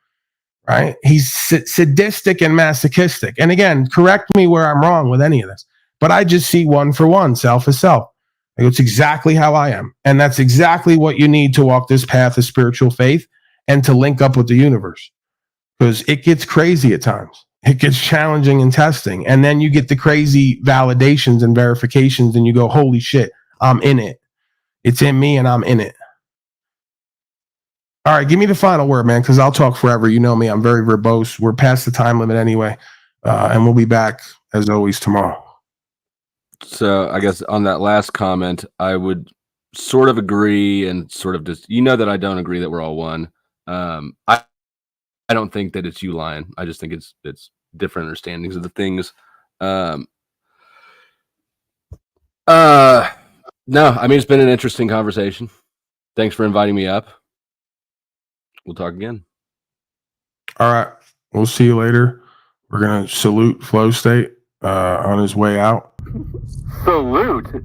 Right? He's sadistic and masochistic. And again, correct me where I'm wrong with any of this, but I just see one for one, self is self. It's exactly how I am. And that's exactly what you need to walk this path of spiritual faith and to link up with the universe, because it gets crazy at times. It gets challenging and testing. And then you get the crazy validations and verifications and you go, holy shit, I'm in it. It's in me and I'm in it. All right, give me the final word, man, because I'll talk forever. You know me, I'm very verbose. We're past the time limit anyway. And we'll be back, as always, tomorrow. So I guess on that last comment, I would sort of agree and sort of just, that I don't agree that we're all one. I don't think that it's you lying. I just think it's different understandings of the things. No, I mean, it's been an interesting conversation. Thanks for inviting me up. We'll talk again. All right. We'll see you later. We're going to salute Flow State on his way out. Salute.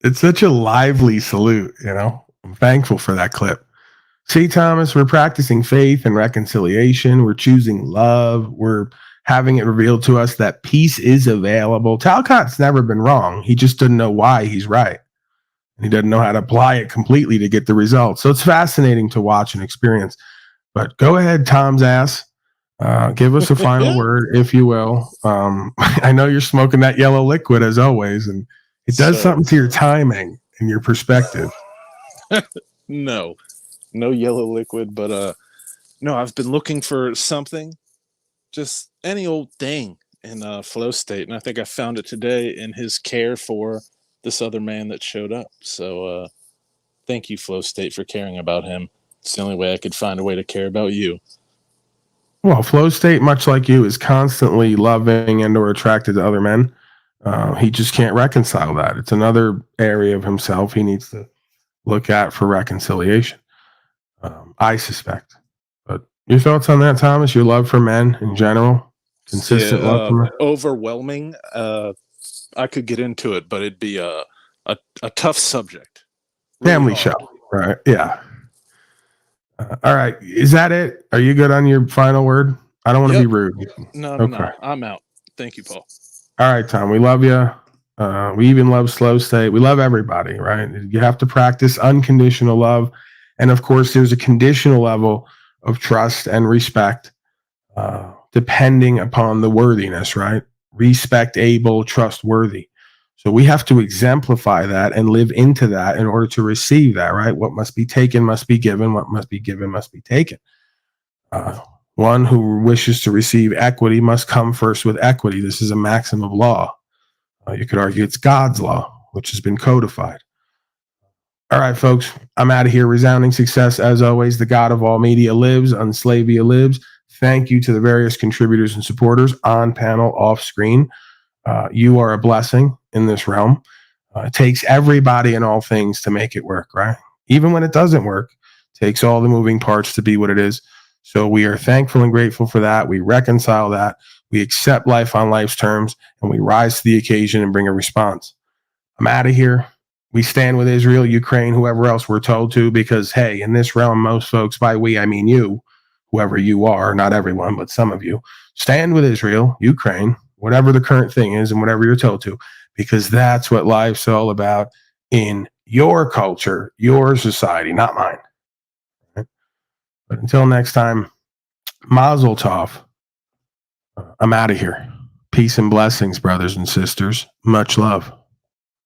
It's such a lively salute, I'm thankful for that clip. See, Thomas, we're practicing faith and reconciliation. We're choosing love. We're having it revealed to us that peace is available. Talcott's never been wrong. He just doesn't know why he's right. He doesn't know how to apply it completely to get the results. So it's fascinating to watch and experience. But go ahead, Tom's ass. Give us a final word, if you will. I know you're smoking that yellow liquid as always, and it does something to your timing and your perspective. No yellow liquid, but no, I've been looking for something, just any old thing in Flow State, and I think I found it today in his care for this other man that showed up. So thank you, Flow State, for caring about him. It's the only way I could find a way to care about you. Well, Flow State, much like you, is constantly loving and or attracted to other men. He just can't reconcile that. It's another area of himself he needs to look at for reconciliation. I suspect. But your thoughts on that, Thomas? Your love for men in general? Consistent love for men? Overwhelming. I could get into it, but it'd be a tough subject. Really Family hard. show, right? Yeah. All right. Is that it? Are you good on your final word? I don't want to be rude. No, I'm out. Thank you, Paul. All right, Tom. We love you. We even love Slow State. We love everybody, right? You have to practice unconditional love. And of course, there's a conditional level of trust and respect, depending upon the worthiness, right? Respect, able, trustworthy. So we have to exemplify that and live into that in order to receive that, right? What must be taken must be given. What must be given must be taken. One who wishes to receive equity must come first with equity. This is a maxim of law. You could argue it's God's law, which has been codified. All right, folks, I'm out of here. Resounding success, as always. The God of all media lives. Unslavia lives. Thank you to the various contributors and supporters on panel, off screen. You are a blessing in this realm. It takes everybody and all things to make it work, right? Even when it doesn't work, it takes all the moving parts to be what it is. So we are thankful and grateful for that. We reconcile that. We accept life on life's terms, and we rise to the occasion and bring a response. I'm out of here. We stand with Israel, Ukraine, whoever else we're told to, because, hey, in this realm, most folks, by we, I mean you, whoever you are, not everyone, but some of you, stand with Israel, Ukraine, whatever the current thing is and whatever you're told to, because that's what life's all about in your culture, your society, not mine. Right? But until next time, Mazel Tov. I'm out of here. Peace and blessings, brothers and sisters. Much love.